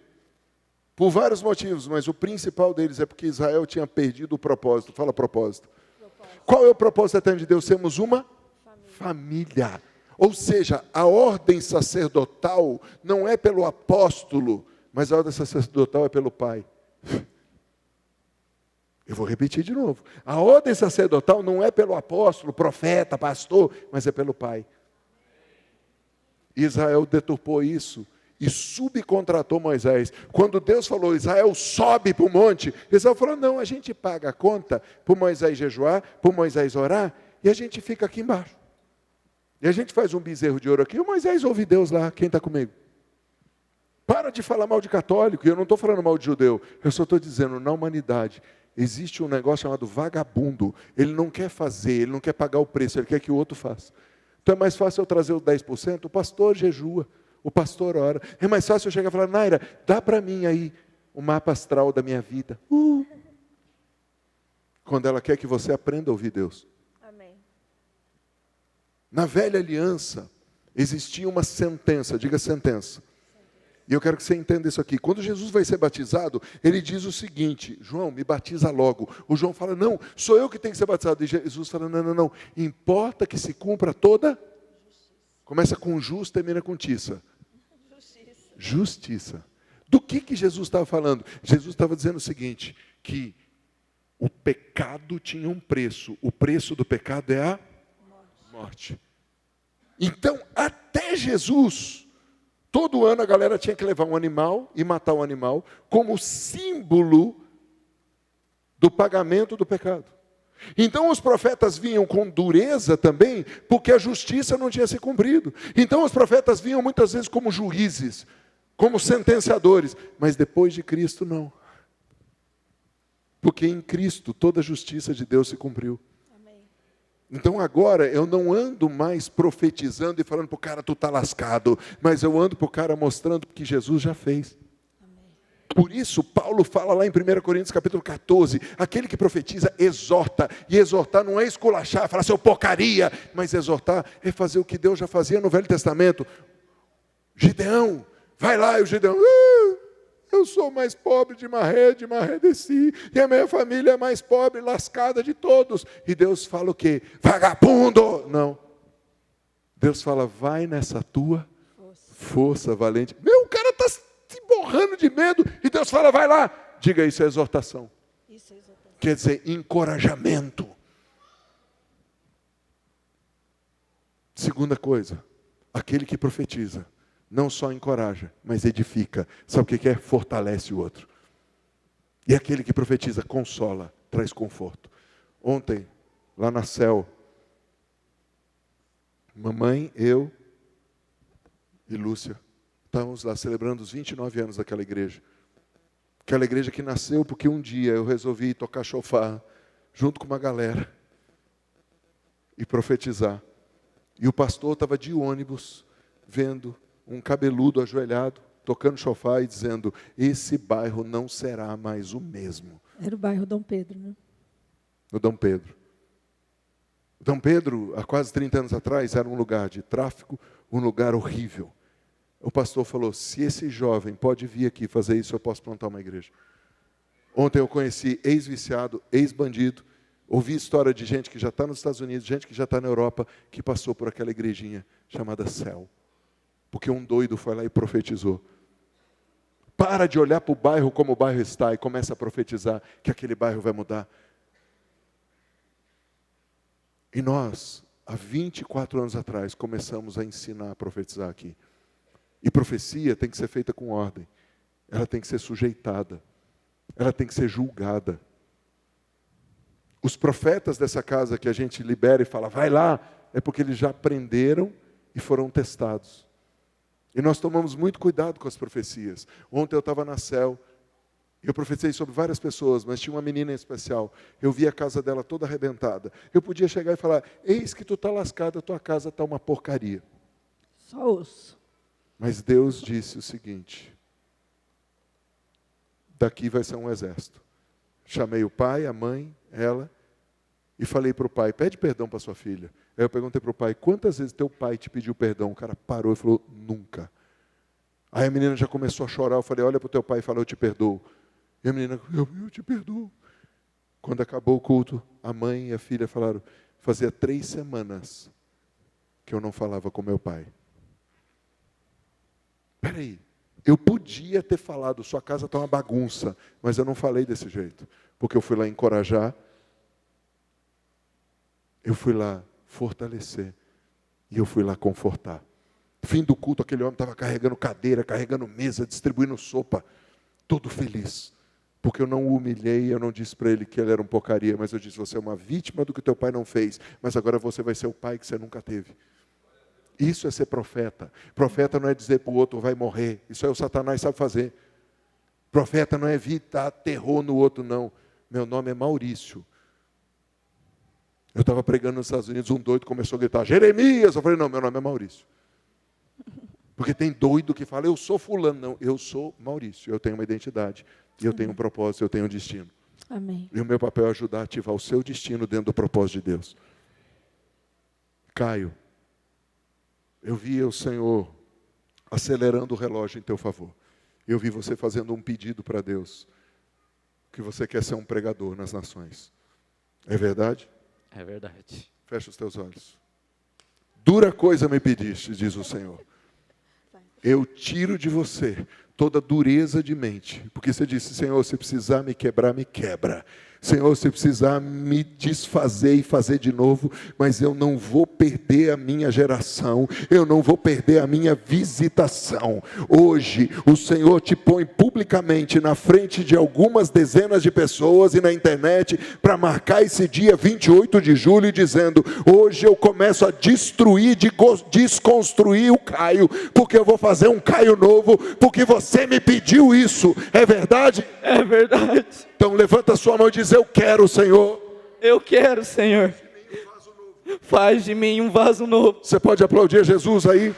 Por vários motivos, mas o principal deles é porque Israel tinha perdido o propósito. Fala propósito. Qual é o propósito eterno de Deus? Sermos uma família. Ou seja, a ordem sacerdotal não é pelo apóstolo, mas a ordem sacerdotal é pelo pai. Eu vou repetir de novo. A ordem sacerdotal não é pelo apóstolo, profeta, pastor, mas é pelo pai. Israel deturpou isso e subcontratou Moisés. Quando Deus falou, Israel sobe para o monte, Israel falou, não, a gente paga a conta para Moisés jejuar, para Moisés orar, e a gente fica aqui embaixo. E a gente faz um bezerro de ouro aqui, o Moisés ouve Deus lá, quem está comigo? Para de falar mal de católico, e eu não estou falando mal de judeu, eu só estou dizendo, na humanidade, existe um negócio chamado vagabundo, ele não quer fazer, ele não quer pagar o preço, ele quer que o outro faça. Então é mais fácil eu trazer os 10%, o pastor jejua, o pastor ora. É mais fácil eu chegar e falar, Naira, dá para mim aí o mapa astral da minha vida. Quando ela quer que você aprenda a ouvir Deus. Amém. Na velha aliança, existia uma sentença, diga sentença. E eu quero que você entenda isso aqui. Quando Jesus vai ser batizado, ele diz o seguinte, João, me batiza logo. O João fala, não, sou eu que tenho que ser batizado. E Jesus fala, não. Importa que se cumpra toda. Justiça. Começa com justo, termina com tiça. Justiça. Do que Jesus estava falando? Jesus estava dizendo o seguinte, que o pecado tinha um preço. O preço do pecado é a morte. Então, até Jesus... Todo ano a galera tinha que levar um animal e matar um animal como símbolo do pagamento do pecado. Então os profetas vinham com dureza também, porque a justiça não tinha se cumprido. Então os profetas vinham muitas vezes como juízes, como sentenciadores, mas depois de Cristo não. Porque em Cristo toda a justiça de Deus se cumpriu. Então agora eu não ando mais profetizando e falando para o cara, tu está lascado. Mas eu ando para o cara mostrando o que Jesus já fez. Amém. Por isso Paulo fala lá em 1 Coríntios capítulo 14, aquele que profetiza exorta. E exortar não é esculachar, falar seu porcaria. Mas exortar é fazer o que Deus já fazia no Velho Testamento. Gideão, vai lá, e o Gideão... Eu sou mais pobre de Maré desci, e a minha família é mais pobre, lascada de todos. E Deus fala o quê? Vagabundo! Não. Deus fala, vai nessa tua força valente. O cara está se borrando de medo, e Deus fala, vai lá. Diga isso, é exortação. Isso é exortação. Quer dizer, encorajamento. Segunda coisa, aquele que profetiza. Não só encoraja, mas edifica. Sabe o que é? Fortalece o outro. E aquele que profetiza, consola, traz conforto. Ontem, lá na Céu, mamãe, eu e Lúcia, estávamos lá celebrando os 29 anos daquela igreja. Aquela igreja que nasceu porque um dia eu resolvi tocar chofar, junto com uma galera, e profetizar. E o pastor estava de ônibus, vendo um cabeludo ajoelhado, tocando chofar e dizendo, esse bairro não será mais o mesmo. Era o bairro Dom Pedro, né? O Dom Pedro. Dom Pedro, há quase 30 anos atrás, era um lugar de tráfico, um lugar horrível. O pastor falou, se esse jovem pode vir aqui fazer isso, eu posso plantar uma igreja. Ontem eu conheci ex-viciado, ex-bandido, ouvi história de gente que já está nos Estados Unidos, gente que já está na Europa, que passou por aquela igrejinha chamada Céu. Porque um doido foi lá e profetizou. Para de olhar para o bairro como o bairro está e começa a profetizar que aquele bairro vai mudar. E nós, há 24 anos atrás, começamos a ensinar a profetizar aqui. E profecia tem que ser feita com ordem. Ela tem que ser sujeitada. ela tem que ser julgada. Os profetas dessa casa que a gente libera e fala, vai lá, é porque eles já aprenderam e foram testados. E nós tomamos muito cuidado com as profecias. Ontem eu estava na céu, eu profetizei sobre várias pessoas, mas tinha uma menina em especial. Eu vi a casa dela toda arrebentada. Eu podia chegar e falar, eis que tu está lascada, tua casa está uma porcaria. Só osso. Mas Deus disse o seguinte, daqui vai ser um exército. Chamei o pai, a mãe, ela, e falei para o pai, pede perdão para sua filha. Aí eu perguntei para o pai, quantas vezes teu pai te pediu perdão? O cara parou e falou, nunca. Aí a menina já começou a chorar, eu falei, olha para o teu pai e fala, eu te perdoo. E a menina, eu te perdoo. Quando acabou o culto, a mãe e a filha falaram, fazia 3 semanas que eu não falava com meu pai. Espera aí, eu podia ter falado, sua casa está uma bagunça, mas eu não falei desse jeito, porque eu fui lá encorajar, eu fui lá fortalecer, e eu fui lá confortar. Fim do culto, aquele homem estava carregando cadeira, carregando mesa, distribuindo sopa, todo feliz. Porque eu não o humilhei, eu não disse para ele que ele era um porcaria, mas eu disse, você é uma vítima do que teu pai não fez, mas agora você vai ser o pai que você nunca teve. Isso é ser profeta. Profeta não é dizer para o outro, vai morrer. Isso aí o Satanás sabe fazer. Profeta não é evitar terror no outro, não. Meu nome é Maurício. Eu estava pregando nos Estados Unidos, um doido começou a gritar, Jeremias! Eu falei, não, meu nome é Maurício. Porque tem doido que fala, eu sou fulano. Não, eu sou Maurício, eu tenho uma identidade, e eu tenho um propósito, eu tenho um destino. Amém. E o meu papel é ajudar a ativar o seu destino dentro do propósito de Deus. Caio, eu vi o Senhor acelerando o relógio em teu favor. Eu vi você fazendo um pedido para Deus, que você quer ser um pregador nas nações. É verdade? É verdade. Fecha os teus olhos. Dura coisa me pediste, diz o Senhor. Eu tiro de você toda dureza de mente. Porque você disse, Senhor, se precisar me quebrar, me quebra. Senhor, se precisar me desfazer e fazer de novo, mas eu não vou perder a minha geração, eu não vou perder a minha visitação. Hoje, o Senhor te põe publicamente na frente de algumas dezenas de pessoas e na internet para marcar esse dia 28 de julho, dizendo, hoje eu começo a destruir, desconstruir o Caio, porque eu vou fazer um Caio novo, porque você me pediu isso. É verdade? É verdade. Então levanta a sua mão e diz, eu quero, Senhor. Eu quero, Senhor. Faz de mim um vaso novo. Você pode aplaudir Jesus aí?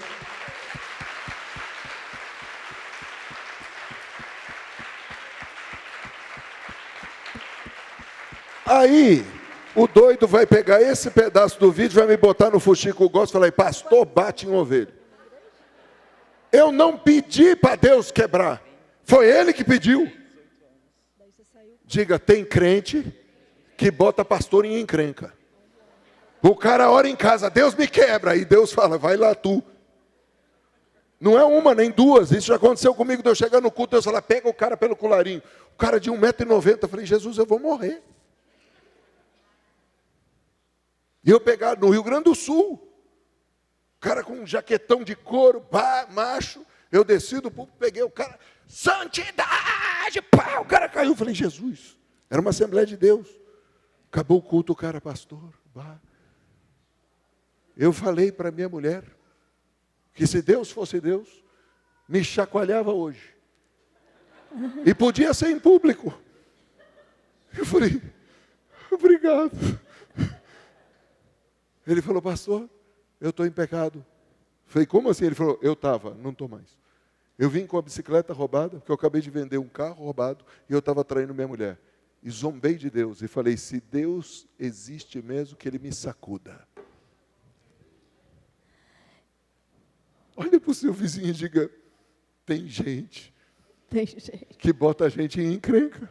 Aí, o doido vai pegar esse pedaço do vídeo, vai me botar no fuxico gospel e falar, pastor, bate em ovelha. Eu não pedi para Deus quebrar. Foi Ele que pediu. Diga, tem crente que bota pastor em encrenca. O cara ora em casa, Deus me quebra. E Deus fala, vai lá tu. Não é uma, nem duas. Isso já aconteceu comigo. Deus chegar no culto, Deus fala, pega o cara pelo colarinho. O cara de 1,90 m. Eu falei, Jesus, eu vou morrer. E eu pegar no Rio Grande do Sul. O cara com um jaquetão de couro, macho. Eu desci do púlpito, peguei o cara. Santidade, pá, o cara caiu. Eu falei, Jesus, era uma Assembleia de Deus. Acabou o culto, o cara, pastor, bah. Eu falei para minha mulher, que se Deus fosse Deus, me chacoalhava hoje. E podia ser em público. Eu falei, obrigado. Ele falou, pastor, eu estou em pecado. Eu falei, como assim? Ele falou, eu estava, não estou mais. Eu vim com a bicicleta roubada, porque eu acabei de vender um carro roubado, e eu estava traindo minha mulher. E zombei de Deus, e falei, se Deus existe mesmo, que Ele me sacuda. Olha para o seu vizinho e diga, tem gente que bota a gente em encrenca.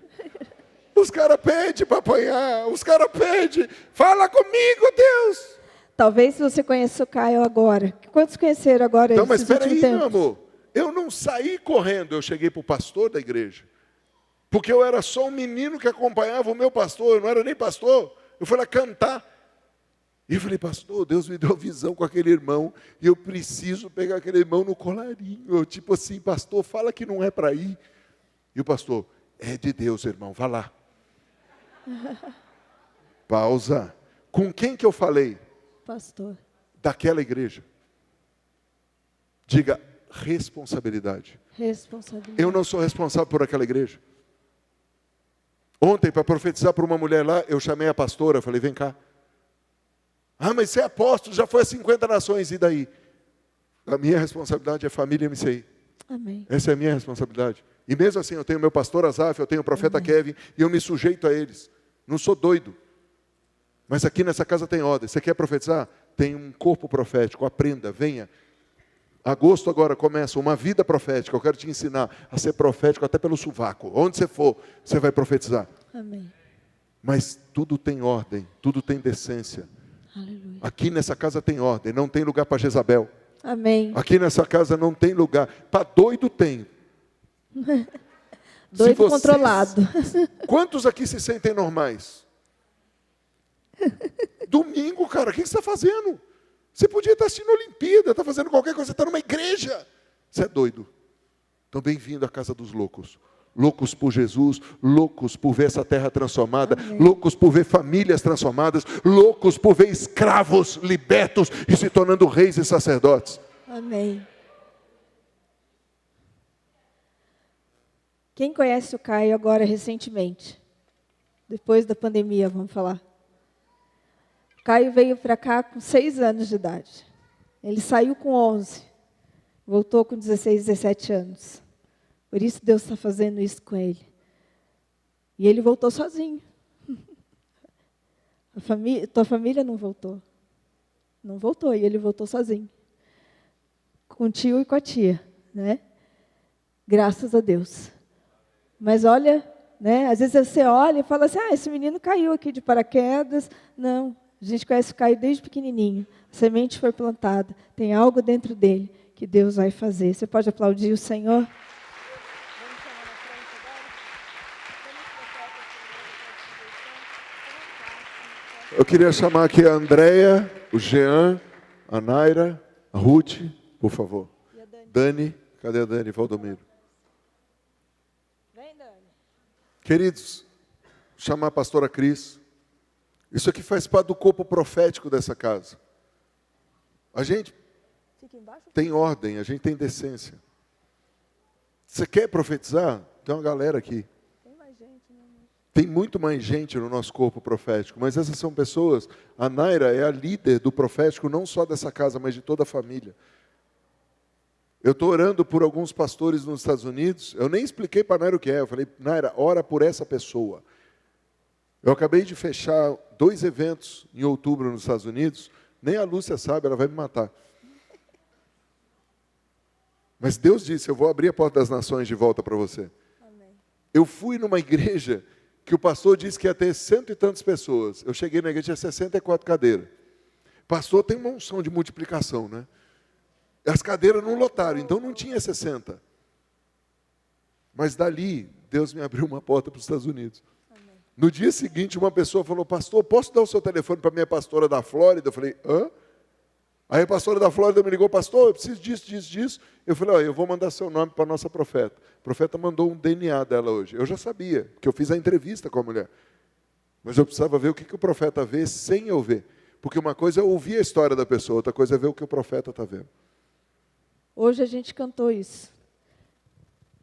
Os caras pedem para apanhar, os caras pedem, fala comigo, Deus. Talvez se você conheça o Caio agora. Quantos conheceram agora? Não, mas esses espera aí, últimos meu tempos? amor. Eu não saí correndo, eu cheguei para o pastor da igreja. Porque eu era só um menino que acompanhava o meu pastor, eu não era nem pastor. Eu fui lá cantar. E eu falei, pastor, Deus me deu visão com aquele irmão, e eu preciso pegar aquele irmão no colarinho. Eu, tipo assim, pastor, fala que não é para ir. E o pastor, É de Deus, irmão, vá lá. Pausa. Com quem que eu falei? Pastor. Daquela igreja. Diga, responsabilidade. Responsabilidade. Eu não sou responsável por aquela igreja. Ontem, para profetizar para uma mulher lá, eu chamei a pastora, falei, vem cá. Ah, mas você é apóstolo, já foi a 50 nações, e daí? A minha responsabilidade é família MCI. Amém. Essa é a minha responsabilidade. E mesmo assim, eu tenho meu pastor Azaf, eu tenho o profeta Kevin, e eu me sujeito a eles. Não sou doido. Mas aqui nessa casa tem ordem. Você quer profetizar? Tem um corpo profético, aprenda, venha. Agosto agora começa uma vida profética. Eu quero te ensinar a ser profético até pelo sovaco. Onde você for, você vai profetizar. Amém. Mas tudo tem ordem, tudo tem decência. Aleluia. Aqui nessa casa tem ordem, não tem lugar para Jezabel. Amém. Aqui nessa casa não tem lugar. Para doido tem. Doido vocês- controlado. Quantos aqui se sentem normais? Domingo, cara, o que você está fazendo? Você podia estar assistindo a Olimpíada, está fazendo qualquer coisa, você está numa igreja. Você é doido. Então, bem-vindo à casa dos loucos. Loucos por Jesus, loucos por ver essa terra transformada, Amém. loucos por ver famílias transformadas, loucos por ver escravos libertos e se tornando reis e sacerdotes. Amém. Quem conhece o Caio agora recentemente? Depois da pandemia, vamos falar. O Caio veio para cá com 6 anos de idade. Ele saiu com 11. Voltou com 16, 17 anos. Por isso Deus está fazendo isso com ele. E ele voltou sozinho. Tua família não voltou. Não voltou, e ele voltou sozinho. Com o tio e com a tia, né? Graças a Deus. Mas olha, né? Às vezes você olha e fala assim, esse menino caiu aqui de paraquedas. Não, a gente conhece o Caio desde pequenininho. A semente foi plantada. Tem algo dentro dele que Deus vai fazer. Você pode aplaudir o Senhor? Eu queria chamar aqui a Andréia, o Jean, a Naira, a Ruth, por favor. E a Dani? Dani, cadê a Dani, Valdomiro? Vem, Dani. Queridos, chamar a pastora Cris. Isso aqui faz parte do corpo profético dessa casa. A gente Fica embaixo. tem ordem, a gente tem decência. Você quer profetizar? Tem uma galera aqui. Tem mais gente, né? Tem muito mais gente no nosso corpo profético, mas essas são pessoas. A Naira é a líder do profético, não só dessa casa, mas de toda a família. Eu estou orando por alguns pastores nos Estados Unidos. Eu nem expliquei para a Naira o que é. Eu falei, Naira, ora por essa pessoa. Eu acabei de fechar 2 eventos em outubro nos Estados Unidos. Nem a Lúcia sabe, ela vai me matar. Mas Deus disse, eu vou abrir a porta das nações de volta para você. Amém. Eu fui numa igreja que o pastor disse que ia ter 100 e tantas pessoas. Eu cheguei na igreja, tinha 64 cadeiras. Pastor tem uma unção de multiplicação, né? As cadeiras não lotaram, então não tinha 60. Mas dali, Deus me abriu uma porta para os Estados Unidos. Amém. No dia seguinte, uma pessoa falou, pastor, posso dar o seu telefone para a minha pastora da Flórida? Eu falei, hã? Aí a pastora da Flórida me ligou, pastor, eu preciso disso, disso, disso. Eu falei, eu vou mandar seu nome para a nossa profeta. A profeta mandou um DNA dela hoje. Eu já sabia, porque eu fiz a entrevista com a mulher. Mas eu precisava ver o que o profeta vê sem eu ver. Porque uma coisa é ouvir a história da pessoa, outra coisa é ver o que o profeta está vendo. Hoje a gente cantou isso.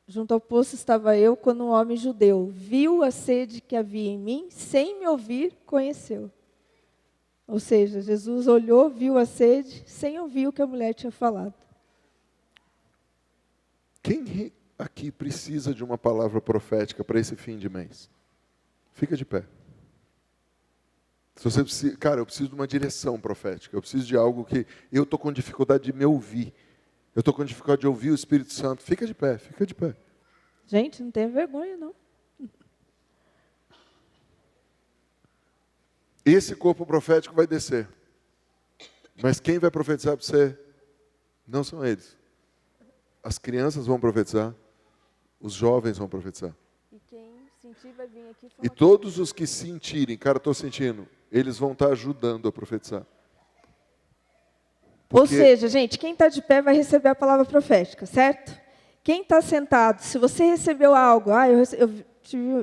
Junto ao poço estava eu, quando um homem judeu viu a sede que havia em mim, sem me ouvir, conheceu. Ou seja, Jesus olhou, viu a sede, sem ouvir o que a mulher tinha falado. Quem aqui precisa de uma palavra profética para esse fim de mês? Fica de pé. Se você precisa, cara, eu preciso de uma direção profética. Eu preciso de algo que eu estou com dificuldade de me ouvir. Eu estou com dificuldade de ouvir o Espírito Santo. Fica de pé, fica de pé. Gente, não tenha vergonha, não. Esse corpo profético vai descer. Mas quem vai profetizar para você não são eles. As crianças vão profetizar, os jovens vão profetizar. E quem sentir vai vir aqui falar. E todos os que sentirem, cara, estou sentindo, eles vão estar ajudando a profetizar. Ou Porque seja, gente, quem está de pé vai receber a palavra profética, certo? Quem está sentado, se você recebeu algo,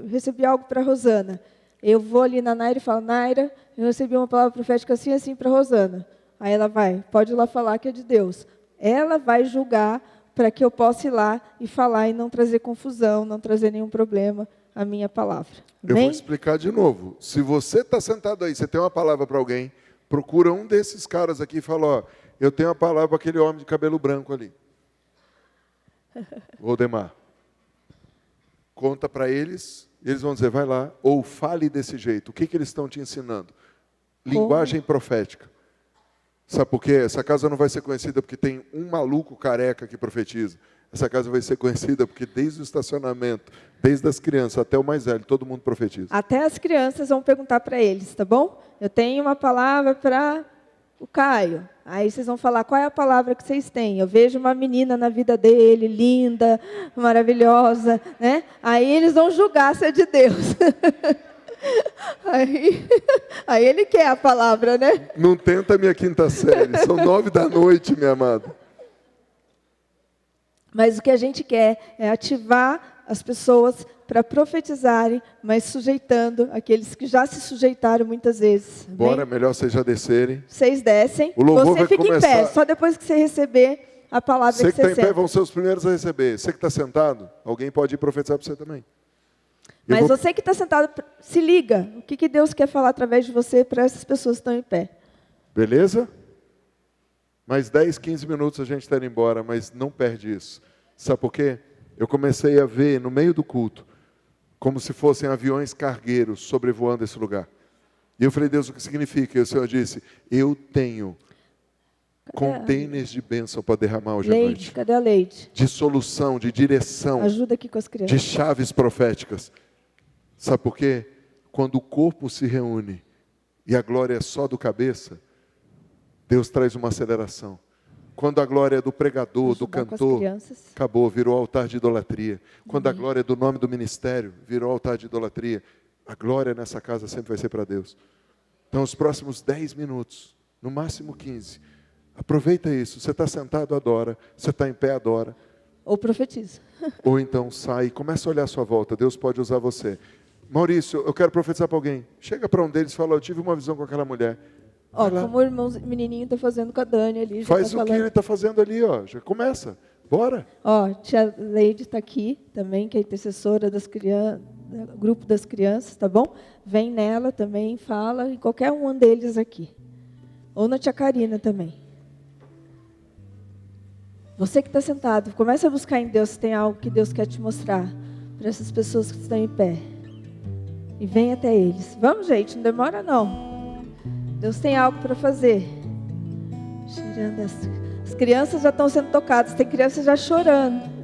recebi algo para a Rosana. Eu vou ali na Naira e falo, Naira, eu recebi uma palavra profética assim, assim para a Rosana. Aí ela vai, pode ir lá falar que é de Deus. Ela vai julgar para que eu possa ir lá e falar e não trazer confusão, não trazer nenhum problema à minha palavra. Eu vou explicar de novo. Se você está sentado aí, você tem uma palavra para alguém, procura um desses caras aqui e fala, ó, eu tenho uma palavra para aquele homem de cabelo branco ali. Valdemar. Conta para eles, e eles vão dizer, vai lá, ou fale desse jeito. O que eles estão te ensinando? Linguagem profética. Sabe por quê? Essa casa não vai ser conhecida porque tem um maluco careca que profetiza. Essa casa vai ser conhecida porque desde o estacionamento, desde as crianças até o mais velho, todo mundo profetiza. Até as crianças vão perguntar para eles, tá bom? Eu tenho uma palavra para o Caio. Aí vocês vão falar, qual é a palavra que vocês têm? Eu vejo uma menina na vida dele, linda, maravilhosa, né? Aí eles vão julgar se é de Deus. Aí ele quer a palavra, né? Não tenta a minha quinta série, são 9 da noite, minha amada. Mas o que a gente quer é ativar as pessoas para profetizarem, mas sujeitando aqueles que já se sujeitaram muitas vezes. Bora, melhor vocês já descerem. Vocês descem, O louvor você vai fica começar. em pé, só depois que você receber a palavra Você que que você está em pé senta. vão ser os primeiros a receber. Você que está sentado, alguém pode ir profetizar para você também. Eu Mas vou- você que está sentado, se liga. O que Deus quer falar através de você para essas pessoas que estão em pé. Beleza? Mais 10, 15 minutos a gente está indo embora, mas não perde isso. Sabe por quê? Eu comecei a ver no meio do culto, como se fossem aviões cargueiros sobrevoando esse lugar. E eu falei, Deus, o que significa? E o Senhor disse, eu tenho containers de bênção para derramar hoje à Leide, noite. cadê a Leide? De solução, de direção, Ajuda aqui com as de crianças. chaves proféticas. Sabe por quê? Quando o corpo se reúne e a glória é só do cabeça, Deus traz uma aceleração. Quando a glória é do pregador, do Ajudar com as cantor, crianças. acabou, virou altar de idolatria. Quando a glória é do nome do ministério, virou altar de idolatria. A glória nessa casa sempre vai ser para Deus. Então, os próximos 10 minutos, no máximo 15, aproveita isso. Você está sentado, adora. Você está em pé, adora. Ou profetiza. Ou então sai e começa a olhar à sua volta. Deus pode usar você. Maurício, eu quero profetizar para alguém. Chega para um deles e fala, eu tive uma visão com aquela mulher. Ó, Vai lá. como o irmão menininho está fazendo com a Dani ali. já Faz tá o que falando. ele está fazendo ali, ó. Já começa. Bora. Ó, tia Leide está aqui também, que é intercessora das crianças, do grupo das crianças, tá bom? Vem nela também, fala, em qualquer um deles aqui. Ou na tia Karina também. Você que está sentado, começa a buscar em Deus se tem algo que Deus quer te mostrar para essas pessoas que estão em pé. E vem até eles. Vamos, gente, não demora não. Deus tem algo para fazer. As crianças já estão sendo tocadas, tem crianças já chorando.